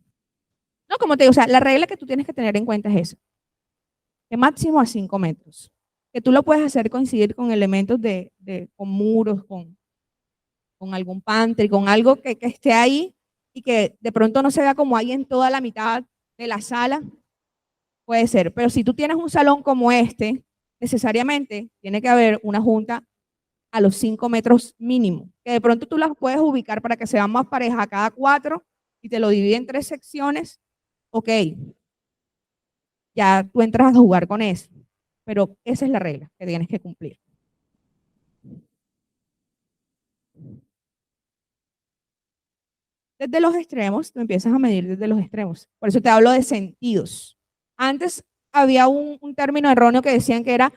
No, como te digo, o sea, la regla que tú tienes que tener en cuenta es esa, que máximo a 5 metros, que tú lo puedes hacer coincidir con elementos con muros, con algún pantry, con algo que esté ahí y que de pronto no se vea como ahí en toda la mitad de la sala, puede ser. Pero si tú tienes un salón como este, necesariamente tiene que haber una junta a los 5 metros mínimo, que de pronto tú las puedes ubicar para que sean más parejas a cada 4 y te lo divide en 3 secciones, ok, ya tú entras a jugar con eso. Pero esa es la regla que tienes que cumplir. Desde los extremos, tú empiezas a medir desde los extremos. Por eso te hablo de sentidos. Antes había un término erróneo que decían que era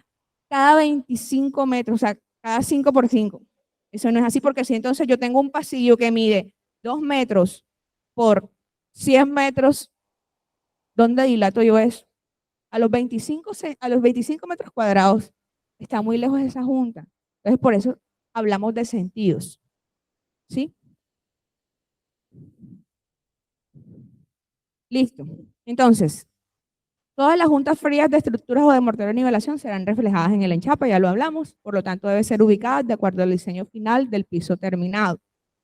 cada 25 metros, o sea, cada 5 por 5. Eso no es así porque si entonces yo tengo un pasillo que mide 2 metros por 100 metros, ¿dónde dilato yo eso? A los 25 metros cuadrados está muy lejos de esa junta. Entonces, por eso hablamos de sentidos. ¿Sí? Listo. Entonces, todas las juntas frías de estructuras o de mortero de nivelación serán reflejadas en el enchapa, ya lo hablamos, por lo tanto debe ser ubicada de acuerdo al diseño final del piso terminado.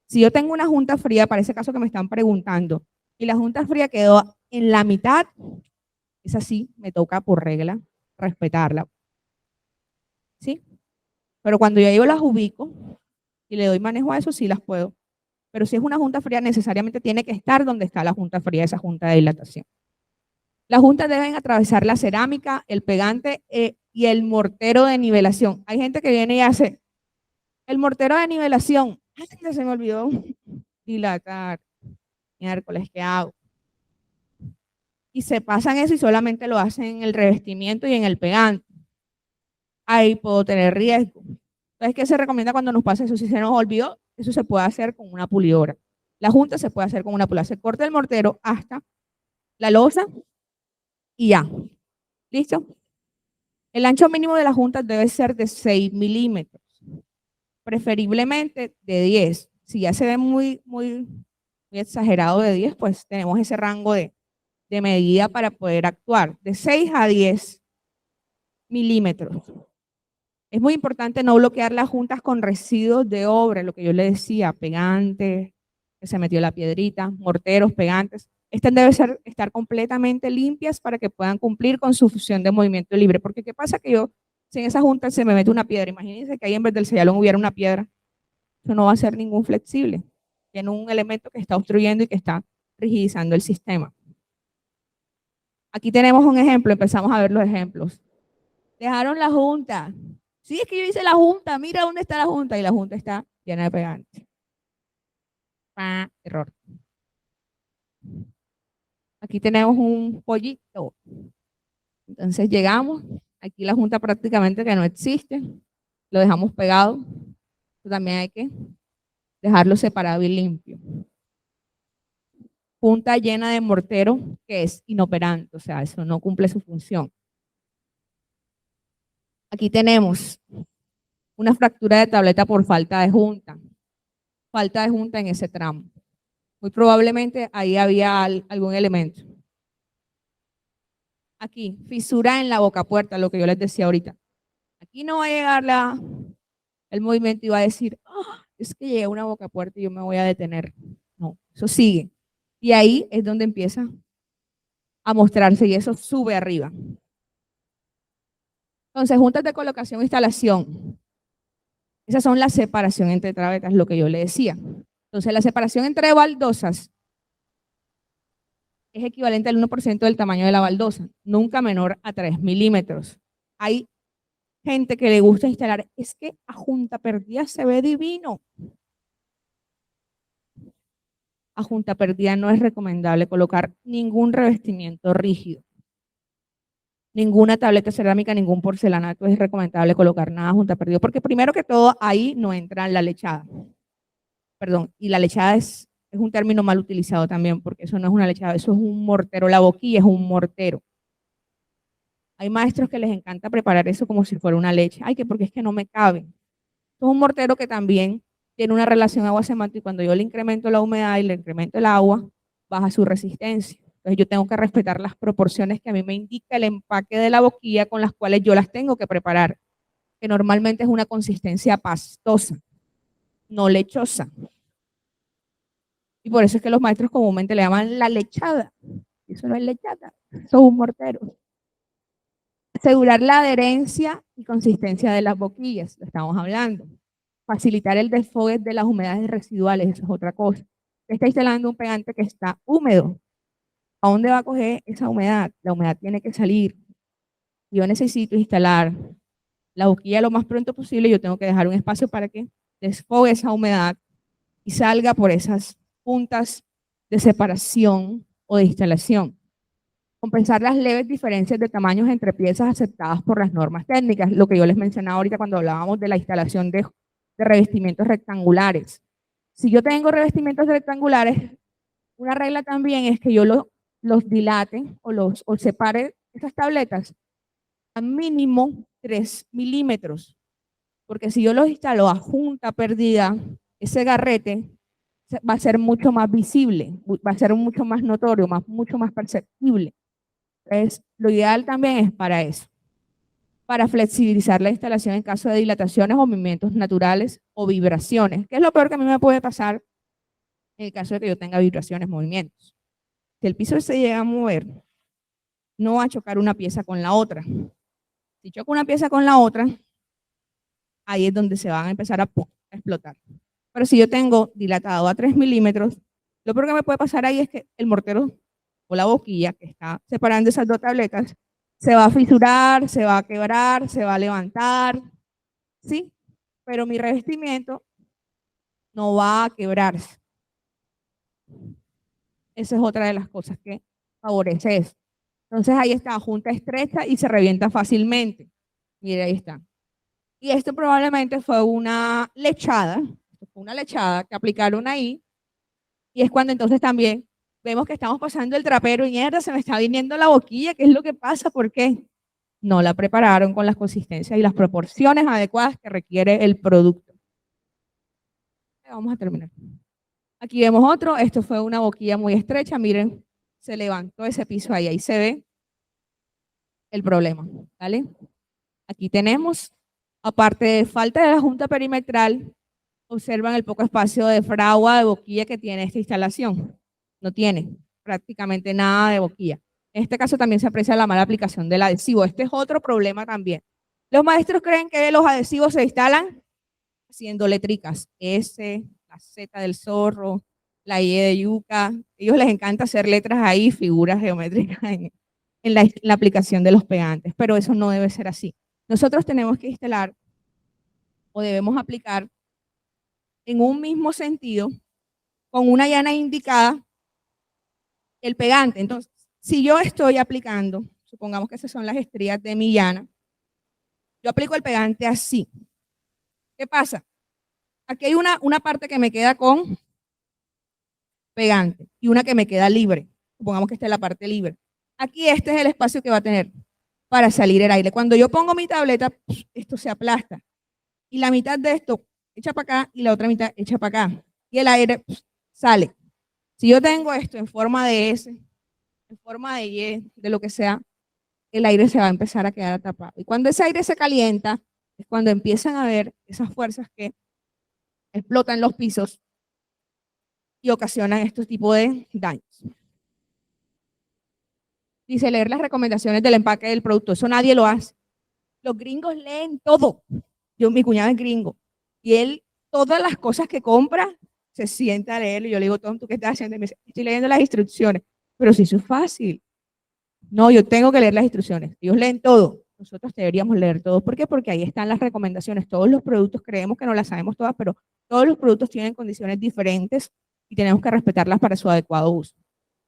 Si yo tengo una junta fría, para ese caso que me están preguntando, y la junta fría quedó en la mitad, es así, me toca por regla respetarla, ¿sí? Pero cuando yo las ubico y le doy manejo a eso, sí las puedo. Pero si es una junta fría, necesariamente tiene que estar donde está la junta fría, esa junta de dilatación. Las juntas deben atravesar la cerámica, el pegante y el mortero de nivelación. Hay gente que viene y hace el mortero de nivelación. Ay, se me olvidó dilatar. Miércoles, ¿qué hago? Y se pasan eso y solamente lo hacen en el revestimiento y en el pegante. Ahí puedo tener riesgo. Entonces, ¿qué se recomienda cuando nos pasa eso? Si se nos olvidó, eso se puede hacer con una pulidora. La junta se puede hacer con una pulidora. Se corta el mortero hasta la losa y ya. ¿Listo? El ancho mínimo de la junta debe ser de 6 milímetros, preferiblemente de 10. Si ya se ve muy exagerado de 10, pues tenemos ese rango de medida para poder actuar, de 6 a 10 milímetros. Es muy importante no bloquear las juntas con residuos de obra, lo que yo le decía, pegantes, que se metió la piedrita, morteros, pegantes. Estas deben estar completamente limpias para que puedan cumplir con su función de movimiento libre. Porque ¿qué pasa? Que yo, si en esa junta se me mete una piedra, imagínense que ahí en vez del selladón hubiera una piedra, eso no va a ser ningún flexible. Tiene un elemento que está obstruyendo y que está rigidizando el sistema. Aquí tenemos un ejemplo, empezamos a ver los ejemplos. Dejaron la junta. Sí, es que yo hice la junta, mira dónde está la junta, y la junta está llena de pegantes. Error. Aquí tenemos un pollito. Entonces llegamos, aquí la junta prácticamente que no existe, lo dejamos pegado. También hay que dejarlo separado y limpio. Junta llena de mortero que es inoperante, o sea, eso no cumple su función. Aquí tenemos una fractura de tableta por falta de junta. Falta de junta en ese tramo. Muy probablemente ahí había algún elemento. Aquí, fisura en la boca puerta, lo que yo les decía ahorita. Aquí no va a llegar el movimiento y va a decir, oh, es que llegué a una boca puerta y yo me voy a detener. No, eso sigue. Y ahí es donde empieza a mostrarse y eso sube arriba. Entonces, juntas de colocación e instalación. Esas son la separación entre trabetas, lo que yo le decía. Entonces, la separación entre baldosas es equivalente al 1% del tamaño de la baldosa, nunca menor a 3 milímetros. Hay gente que le gusta instalar, es que a junta perdida se ve divino. A junta perdida no es recomendable colocar ningún revestimiento rígido. Ninguna tableta cerámica, ningún porcelanato es recomendable colocar nada junta perdida, porque primero que todo ahí no entra la lechada. Perdón, y la lechada es un término mal utilizado también, porque eso no es una lechada, eso es un mortero, la boquilla es un mortero. Hay maestros que les encanta preparar eso como si fuera una leche. Ay, que porque es que no me cabe. Esto es un mortero que también tiene una relación agua-cemento y cuando yo le incremento la humedad y le incremento el agua, baja su resistencia. Entonces yo tengo que respetar las proporciones que a mí me indica el empaque de la boquilla con las cuales yo las tengo que preparar, que normalmente es una consistencia pastosa, no lechosa. Y por eso es que los maestros comúnmente le llaman la lechada. Eso no es lechada, eso es un mortero. Asegurar la adherencia y consistencia de las boquillas, lo estamos hablando. Facilitar el desfogue de las humedades residuales, eso es otra cosa. Está instalando un pegante que está húmedo. ¿A dónde va a coger esa humedad? La humedad tiene que salir. Yo necesito instalar la boquilla lo más pronto posible. Yo tengo que dejar un espacio para que desfogue esa humedad y salga por esas puntas de separación o de instalación. Compensar las leves diferencias de tamaños entre piezas aceptadas por las normas técnicas, lo que yo les mencionaba ahorita cuando hablábamos de la instalación de revestimientos rectangulares. Si yo tengo revestimientos rectangulares, una regla también es que yo los dilate o separe esas tabletas a mínimo 3 milímetros, porque si yo los instalo a junta perdida, ese garrete va a ser mucho más visible, va a ser mucho más notorio, mucho más perceptible. Entonces, lo ideal también es para eso, para flexibilizar la instalación en caso de dilataciones o movimientos naturales o vibraciones, que es lo peor que a mí me puede pasar en el caso de que yo tenga vibraciones, movimientos. Si el piso se llega a mover, no va a chocar una pieza con la otra. Si choca una pieza con la otra, ahí es donde se van a empezar a explotar. Pero si yo tengo dilatado a 3 milímetros, lo peor que me puede pasar ahí es que el mortero o la boquilla que está separando esas dos tabletas se va a fisurar, se va a quebrar, se va a levantar, ¿sí? Pero mi revestimiento no va a quebrarse. Esa es otra de las cosas que favorece eso. Entonces ahí está, junta estrecha y se revienta fácilmente. Mire, ahí está. Y esto probablemente fue una lechada que aplicaron ahí. Y es cuando entonces también vemos que estamos pasando el trapero y mierda, se me está viniendo la boquilla. ¿Qué es lo que pasa? ¿Por qué? No la prepararon con las consistencias y las proporciones adecuadas que requiere el producto. Vamos a terminar. Aquí vemos otro. Esto fue una boquilla muy estrecha. Miren, se levantó ese piso ahí. Ahí se ve el problema. ¿Vale? Aquí tenemos Aparte de falta de la junta perimetral, observan el poco espacio de fragua de boquilla que tiene esta instalación. No tiene prácticamente nada de boquilla. En este caso también se aprecia la mala aplicación del adhesivo. Este es otro problema también. Los maestros creen que los adhesivos se instalan haciendo letricas. S, la Z del zorro, la Y de yuca. A ellos les encanta hacer letras ahí, figuras geométricas en la aplicación de los pegantes, pero eso no debe ser así. Nosotros tenemos que instalar o debemos aplicar en un mismo sentido, con una llana indicada, el pegante. Entonces, si yo estoy aplicando, supongamos que esas son las estrías de mi llana, yo aplico el pegante así. ¿Qué pasa? Aquí hay una parte que me queda con pegante y una que me queda libre. Supongamos que esta es la parte libre. Aquí este es el espacio que va a tener para salir el aire. Cuando yo pongo mi tableta, esto se aplasta. Y la mitad de esto echa para acá y la otra mitad echa para acá. Y el aire sale. Si yo tengo esto en forma de S, en forma de Y, de lo que sea, el aire se va a empezar a quedar atrapado. Y cuando ese aire se calienta, es cuando empiezan a haber esas fuerzas que explotan los pisos y ocasionan estos tipos de daños. Dice leer las recomendaciones del empaque del producto. Eso nadie lo hace. Los gringos leen todo. Mi cuñado es gringo. Y él, todas las cosas que compra, se sienta a leerlo. Y yo le digo, Tom, ¿tú qué estás haciendo? Y me dice, estoy leyendo las instrucciones. Pero si eso es fácil. No, yo tengo que leer las instrucciones. Ellos leen todo. Nosotros deberíamos leer todo. ¿Por qué? Porque ahí están las recomendaciones. Todos los productos, creemos que no las sabemos todas, pero todos los productos tienen condiciones diferentes y tenemos que respetarlas para su adecuado uso.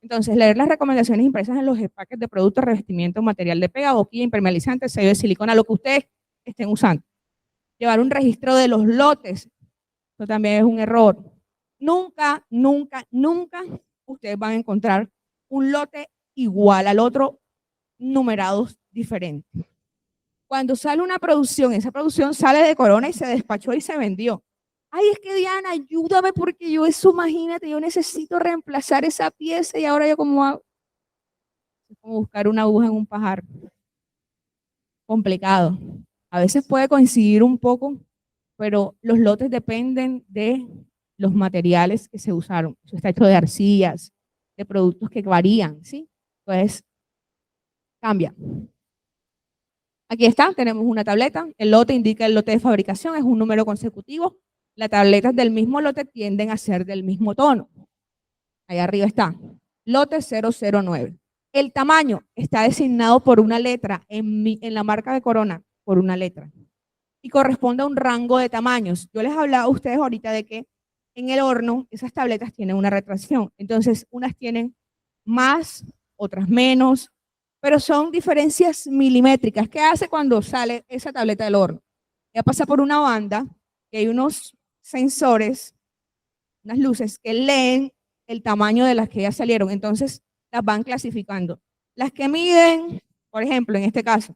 Entonces, leer las recomendaciones impresas en los empaques de productos, revestimiento, material de pega, boquilla, impermeabilizante, sello de silicona, lo que ustedes estén usando. Llevar un registro de los lotes. Eso también es un error. Nunca, nunca, nunca ustedes van a encontrar un lote igual al otro, numerados diferentes. Cuando sale una producción, esa producción sale de Corona y se despachó y se vendió. Ay, es que Diana, ayúdame porque yo eso, imagínate, yo necesito reemplazar esa pieza y ahora yo como hago. Es como buscar una aguja en un pajar. Complicado. A veces puede coincidir un poco, pero los lotes dependen de los materiales que se usaron. Eso está hecho de arcillas, de productos que varían, ¿sí? Entonces, cambia. Aquí está, tenemos una tableta. El lote indica el lote de fabricación, es un número consecutivo. Las tabletas del mismo lote tienden a ser del mismo tono. Ahí arriba está, lote 009. El tamaño está designado por una letra en la marca de Corona, por una letra. Y corresponde a un rango de tamaños. Yo les hablaba a ustedes ahorita de que en el horno esas tabletas tienen una retracción. Entonces, unas tienen más, otras menos, pero son diferencias milimétricas. ¿Qué hace cuando sale esa tableta del horno? Ya pasa por una banda y hay unos sensores, unas luces que leen el tamaño de las que ya salieron. Entonces, las van clasificando. Las que miden, por ejemplo, en este caso,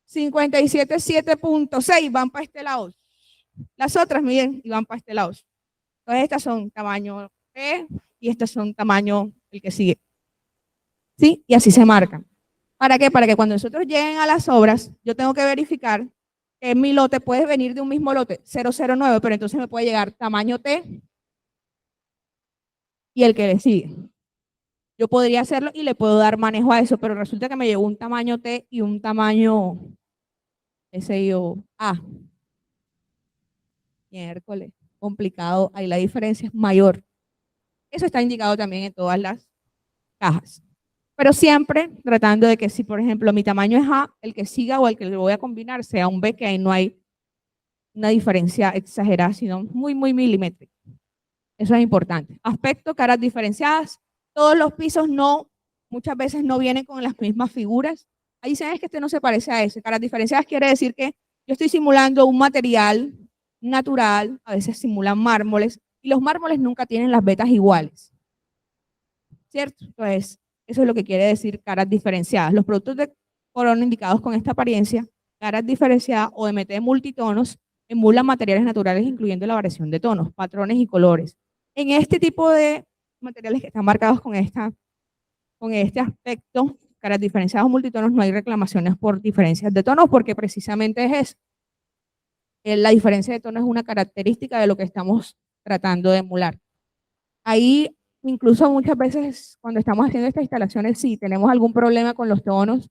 57.7.6 van para este lado. Las otras miden y van para este lado. Entonces, estas son tamaño T y estas son tamaño el que sigue. ¿Sí? Y así se marcan. ¿Para qué? Para que cuando nosotros lleguen a las obras, yo tengo que verificar que mi lote puede venir de un mismo lote, 009, pero entonces me puede llegar tamaño T y el que le sigue. Yo podría hacerlo y le puedo dar manejo a eso, pero resulta que me llegó un tamaño T y un tamaño A. Miércoles, complicado, ahí la diferencia es mayor. Eso está indicado también en todas las cajas. Pero siempre tratando de que si, por ejemplo, mi tamaño es A, el que siga o el que le voy a combinar sea un B, que ahí no hay una diferencia exagerada, sino muy, muy milimétrica. Eso es importante. Aspecto, caras diferenciadas. Todos los pisos muchas veces no vienen con las mismas figuras. Ahí dicen, es que este no se parece a ese. Caras diferenciadas quiere decir que yo estoy simulando un material natural, a veces simulan mármoles, y los mármoles nunca tienen las vetas iguales. ¿Cierto? Entonces, eso es lo que quiere decir caras diferenciadas. Los productos de Corona indicados con esta apariencia, caras diferenciadas o MT multitonos, emulan materiales naturales incluyendo la variación de tonos, patrones y colores. En este tipo de materiales que están marcados con este aspecto, caras diferenciadas o multitonos no hay reclamaciones por diferencias de tonos, porque precisamente es eso. La diferencia de tono es una característica de lo que estamos tratando de emular. Ahí, incluso muchas veces cuando estamos haciendo estas instalaciones, si tenemos algún problema con los tonos,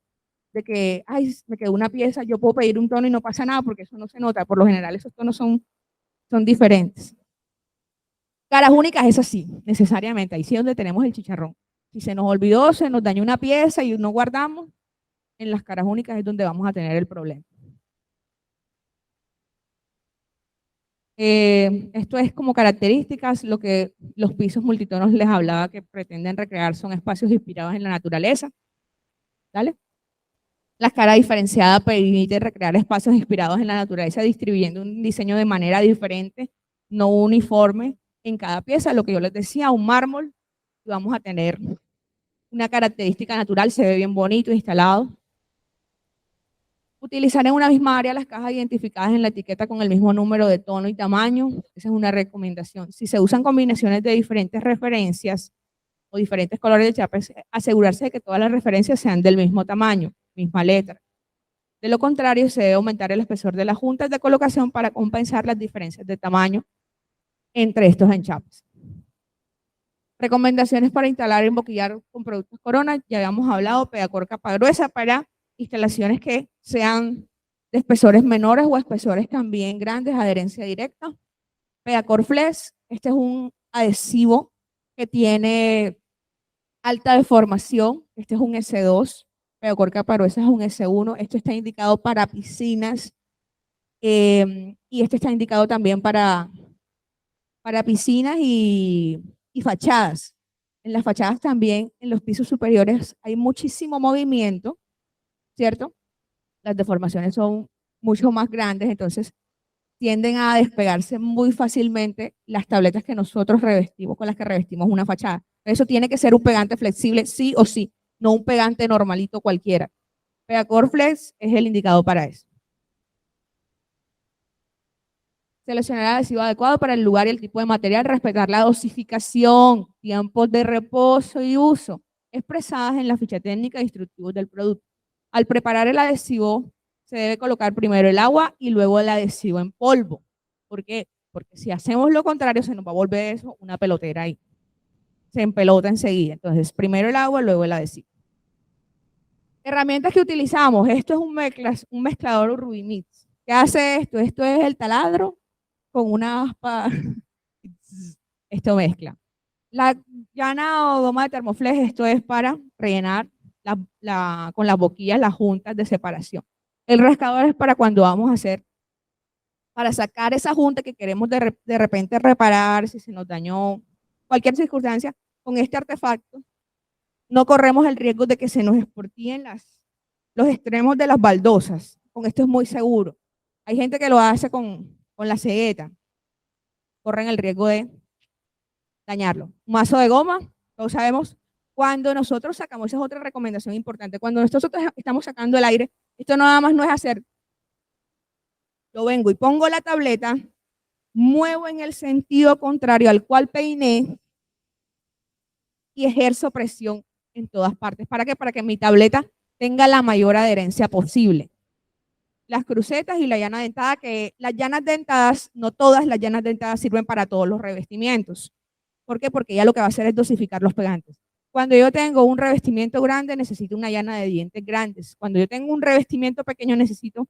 de que, ay, me quedó una pieza, yo puedo pedir un tono y no pasa nada porque eso no se nota. Por lo general esos tonos son diferentes. Caras únicas es así, necesariamente. Ahí sí es donde tenemos el chicharrón. Si se nos olvidó, se nos dañó una pieza y no guardamos, en las caras únicas es donde vamos a tener el problema. Esto es como características, lo que los pisos multitonos les hablaba que pretenden recrear son espacios inspirados en la naturaleza. ¿Dale? La escala diferenciada permite recrear espacios inspirados en la naturaleza distribuyendo un diseño de manera diferente, no uniforme en cada pieza. Lo que yo les decía, un mármol, vamos a tener una característica natural, se ve bien bonito instalado. Utilizar en una misma área las cajas identificadas en la etiqueta con el mismo número de tono y tamaño, esa es una recomendación. Si se usan combinaciones de diferentes referencias o diferentes colores de chapes, asegurarse de que todas las referencias sean del mismo tamaño, misma letra. De lo contrario, se debe aumentar el espesor de las juntas de colocación para compensar las diferencias de tamaño entre estos enchapes. Recomendaciones para instalar y emboquillar con productos Corona, ya habíamos hablado, Pegacor capa gruesa para instalaciones que sean de espesores menores o espesores también grandes, adherencia directa. Pegacor Flex, este es un adhesivo que tiene alta deformación, este es un S2, Pegacor capa gruesa es un S1, esto está indicado para piscinas y este está indicado también para piscinas y fachadas. En las fachadas también, en los pisos superiores, hay muchísimo movimiento, ¿cierto? Las deformaciones son mucho más grandes, entonces tienden a despegarse muy fácilmente las tabletas que nosotros revestimos, con las que revestimos una fachada. Eso tiene que ser un pegante flexible, sí o sí, no un pegante normalito cualquiera. Pegacor Flex es el indicado para eso. Seleccionar el adhesivo adecuado para el lugar y el tipo de material, respetar la dosificación, tiempos de reposo y uso, expresadas en la ficha técnica e instructivos del producto. Al preparar el adhesivo, se debe colocar primero el agua y luego el adhesivo en polvo. ¿Por qué? Porque si hacemos lo contrario, se nos va a volver eso una pelotera ahí. Se empelota enseguida. Entonces, primero el agua, luego el adhesivo. Herramientas que utilizamos. Esto es un mezclador Rubimix. ¿Qué hace esto? Esto es el taladro con una aspa, esto mezcla. La llana o goma de termoflex, esto es para rellenar con las boquillas las juntas de separación. El rascador es para cuando vamos a hacer, para sacar esa junta que queremos de repente reparar, si se nos dañó, cualquier circunstancia, con este artefacto no corremos el riesgo de que se nos esportillen los extremos de las baldosas. Con esto es muy seguro. Hay gente que lo hace con la cegueta, corren el riesgo de dañarlo. Un mazo de goma, todos sabemos, cuando nosotros sacamos, esa es otra recomendación importante, cuando nosotros estamos sacando el aire, esto nada más no es hacer, yo vengo y pongo la tableta, muevo en el sentido contrario al cual peiné y ejerzo presión en todas partes. ¿Para qué? Para que mi tableta tenga la mayor adherencia posible. Las crucetas y la llana dentada, que las llanas dentadas, no todas las llanas dentadas sirven para todos los revestimientos. ¿Por qué? Porque ya lo que va a hacer es dosificar los pegantes. Cuando yo tengo un revestimiento grande, necesito una llana de dientes grandes. Cuando yo tengo un revestimiento pequeño, necesito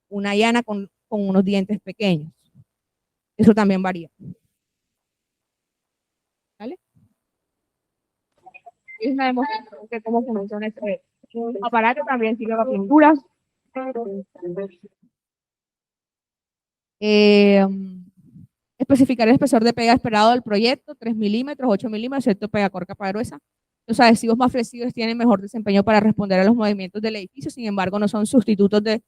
una llana con unos dientes pequeños. Eso también varía. ¿Vale? Es una demostración de cómo funciona este aparato, también sirve para pinturas. Especificar el espesor de pega esperado del proyecto, 3 milímetros, 8 milímetros, excepto Pegacor capa gruesa. Los adhesivos más flexibles tienen mejor desempeño para responder a los movimientos del edificio, sin embargo, no son sustitutos de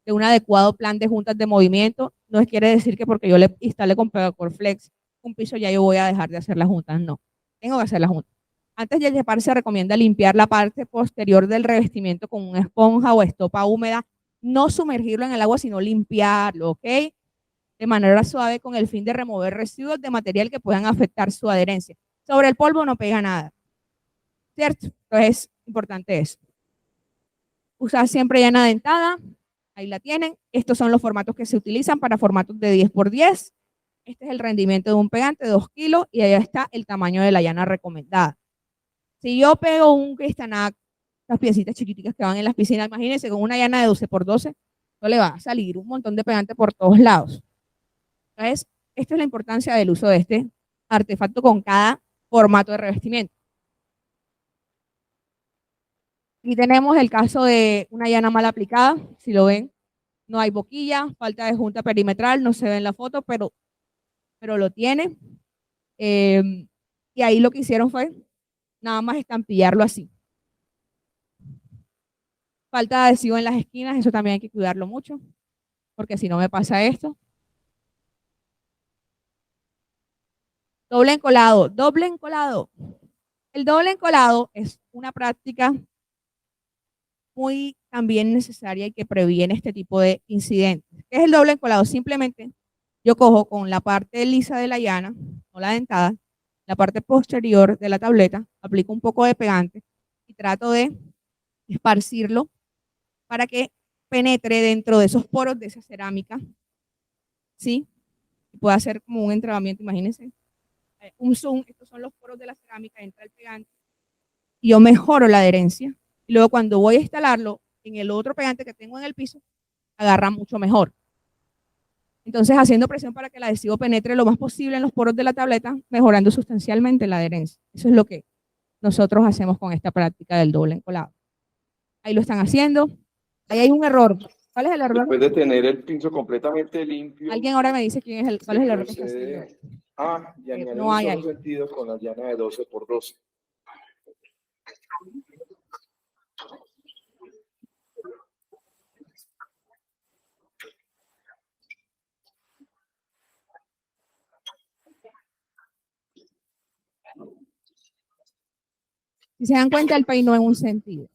un adecuado plan de juntas de movimiento. No quiere decir que porque yo le instale con Pegacor Flex un piso ya yo voy a dejar de hacer las juntas, no. Tengo que hacer las juntas. Antes de llevar se recomienda limpiar la parte posterior del revestimiento con una esponja o estopa húmeda, no sumergirlo en el agua, sino limpiarlo, ¿ok? De manera suave con el fin de remover residuos de material que puedan afectar su adherencia. Sobre el polvo no pega nada, ¿cierto? Entonces es importante eso. Usar siempre llana dentada, ahí la tienen. Estos son los formatos que se utilizan para formatos de 10x10. Este es el rendimiento de un pegante de 2 kilos y allá está el tamaño de la llana recomendada. Si yo pego un Cristanac, las piecitas chiquiticas que van en las piscinas, imagínense con una llana de 12x12, no le va a salir un montón de pegante por todos lados. Entonces, esta es la importancia del uso de este artefacto con cada formato de revestimiento. Aquí tenemos el caso de una llana mal aplicada, si lo ven, no hay boquilla, falta de junta perimetral, no se ve en la foto, pero lo tiene. Y ahí lo que hicieron fue nada más estampillarlo así. Falta de adhesivo en las esquinas, eso también hay que cuidarlo mucho, porque si no me pasa esto. Doble encolado, doble encolado. El doble encolado es una práctica muy también necesaria y que previene este tipo de incidentes. ¿Qué es el doble encolado? Simplemente yo cojo con la parte lisa de la llana, o la dentada, la parte posterior de la tableta, aplico un poco de pegante y trato de esparcirlo para que penetre dentro de esos poros de esa cerámica, ¿sí? Y pueda hacer como un entrenamiento, imagínense. Un zoom, estos son los poros de la cerámica, entra el pegante, y yo mejoro la adherencia. Y luego cuando voy a instalarlo en el otro pegante que tengo en el piso, agarra mucho mejor. Entonces, haciendo presión para que el adhesivo penetre lo más posible en los poros de la tableta, mejorando sustancialmente la adherencia. Eso es lo que nosotros hacemos con esta práctica del doble encolado. Ahí lo están haciendo. Ahí hay un error. ¿Cuál es el error? Después de tener el piso completamente limpio. Alguien ahora me dice cuál es el error que está haciendo. Y añadir no un hay solo ahí. sentido con la llana de 12x12. Si se dan cuenta, el peinó en un sentido.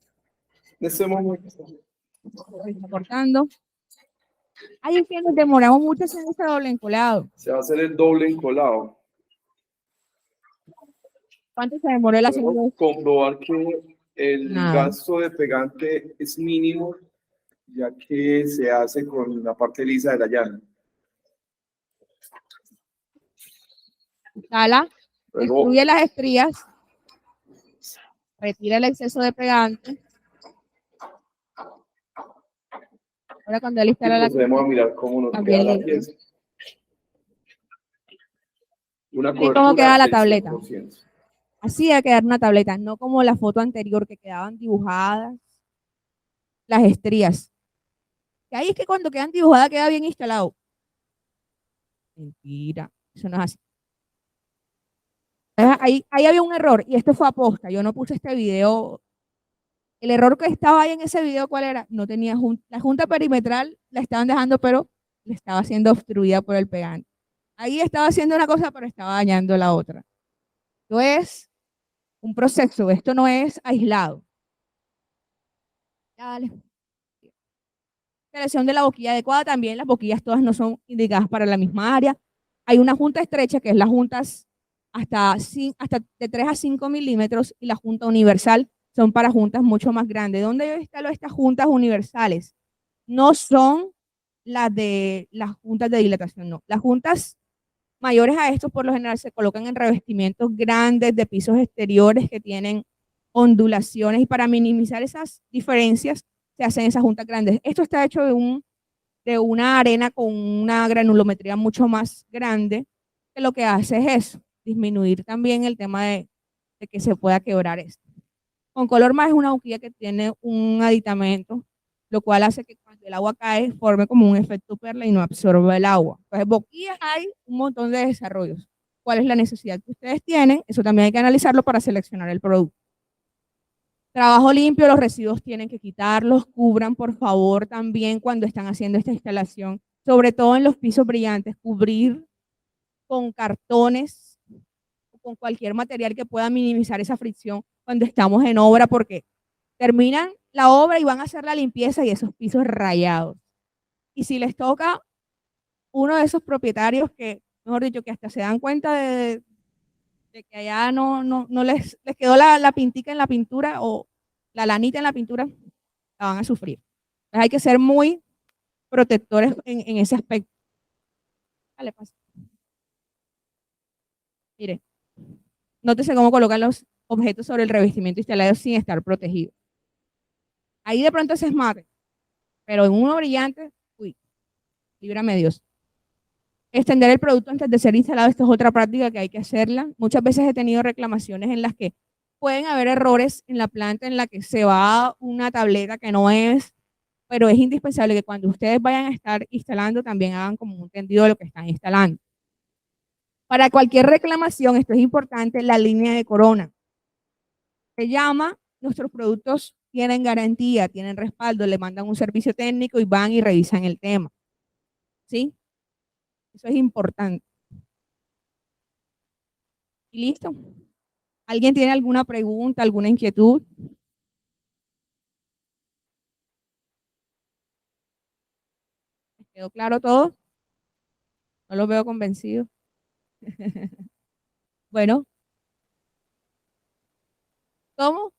En este momento Está cortando. Ahí es que nos demoramos mucho haciendo ese doble encolado. se va a hacer el doble encolado. ¿Cuánto se demoró el haciendo? Podemos comprobar que el gasto de pegante es mínimo, ya que se hace con la parte lisa de la llana. Instala, destruye las estrías, retira el exceso de pegante. Ahora cuando él instala la pieza, a mirar cómo nos queda la pieza. Una cómo queda la tableta. 100%. Así debe quedar una tableta, no como la foto anterior que quedaban dibujadas las estrías. Y ahí es que cuando quedan dibujadas queda bien instalado. Mentira, eso no es así. Ahí había un error y esto fue aposta. Yo no puse este video. El error que estaba ahí en ese video, ¿cuál era? No tenía la junta perimetral, la estaban dejando, pero le estaba siendo obstruida por el pegante. Ahí estaba haciendo una cosa, pero estaba dañando la otra. Esto es un proceso, esto no es aislado. Dale. Selección de la boquilla adecuada también. Las boquillas todas no son indicadas para la misma área. Hay una junta estrecha, que es las juntas hasta de 3 a 5 milímetros, y la junta universal son para juntas mucho más grandes. ¿Dónde yo instalo estas juntas universales? No son las de las juntas de dilatación, no. Las juntas mayores a estos por lo general se colocan en revestimientos grandes de pisos exteriores que tienen ondulaciones, y para minimizar esas diferencias se hacen esas juntas grandes. Esto está hecho de una arena con una granulometría mucho más grande, que lo que hace es eso, disminuir también el tema de que se pueda quebrar esto. Con color más es una boquilla que tiene un aditamento, lo cual hace que cuando el agua cae forme como un efecto perla y no absorba el agua. Entonces, boquillas hay un montón de desarrollos. ¿Cuál es la necesidad que ustedes tienen? Eso también hay que analizarlo para seleccionar el producto. Trabajo limpio, los residuos tienen que quitarlos, cubran por favor también cuando están haciendo esta instalación, sobre todo en los pisos brillantes, cubrir con cartones o con cualquier material que pueda minimizar esa fricción cuando estamos en obra, porque terminan la obra y van a hacer la limpieza y esos pisos rayados. Y si les toca uno de esos propietarios que, mejor dicho, que hasta se dan cuenta de que allá no les quedó la pintica en la pintura o la lanita en la pintura, la van a sufrir. Entonces hay que ser muy protectores en ese aspecto. Dale, pasa. Mire, nótese cómo colocan los objetos sobre el revestimiento instalado sin estar protegidos. Ahí de pronto se esmate, pero en uno brillante, uy, líbrame Dios. Extender el producto antes de ser instalado, esta es otra práctica que hay que hacerla. Muchas veces he tenido reclamaciones en las que pueden haber errores en la planta en la que se va una tableta que no es, pero es indispensable que cuando ustedes vayan a estar instalando también hagan como un tendido de lo que están instalando. Para cualquier reclamación, esto es importante, la línea de corona. Se llama, nuestros productos tienen garantía, tienen respaldo, le mandan un servicio técnico y van y revisan el tema. ¿Sí? Eso es importante. ¿Y listo? ¿Alguien tiene alguna pregunta, alguna inquietud? ¿Quedó claro todo? No lo veo convencido. Bueno, ¿cómo?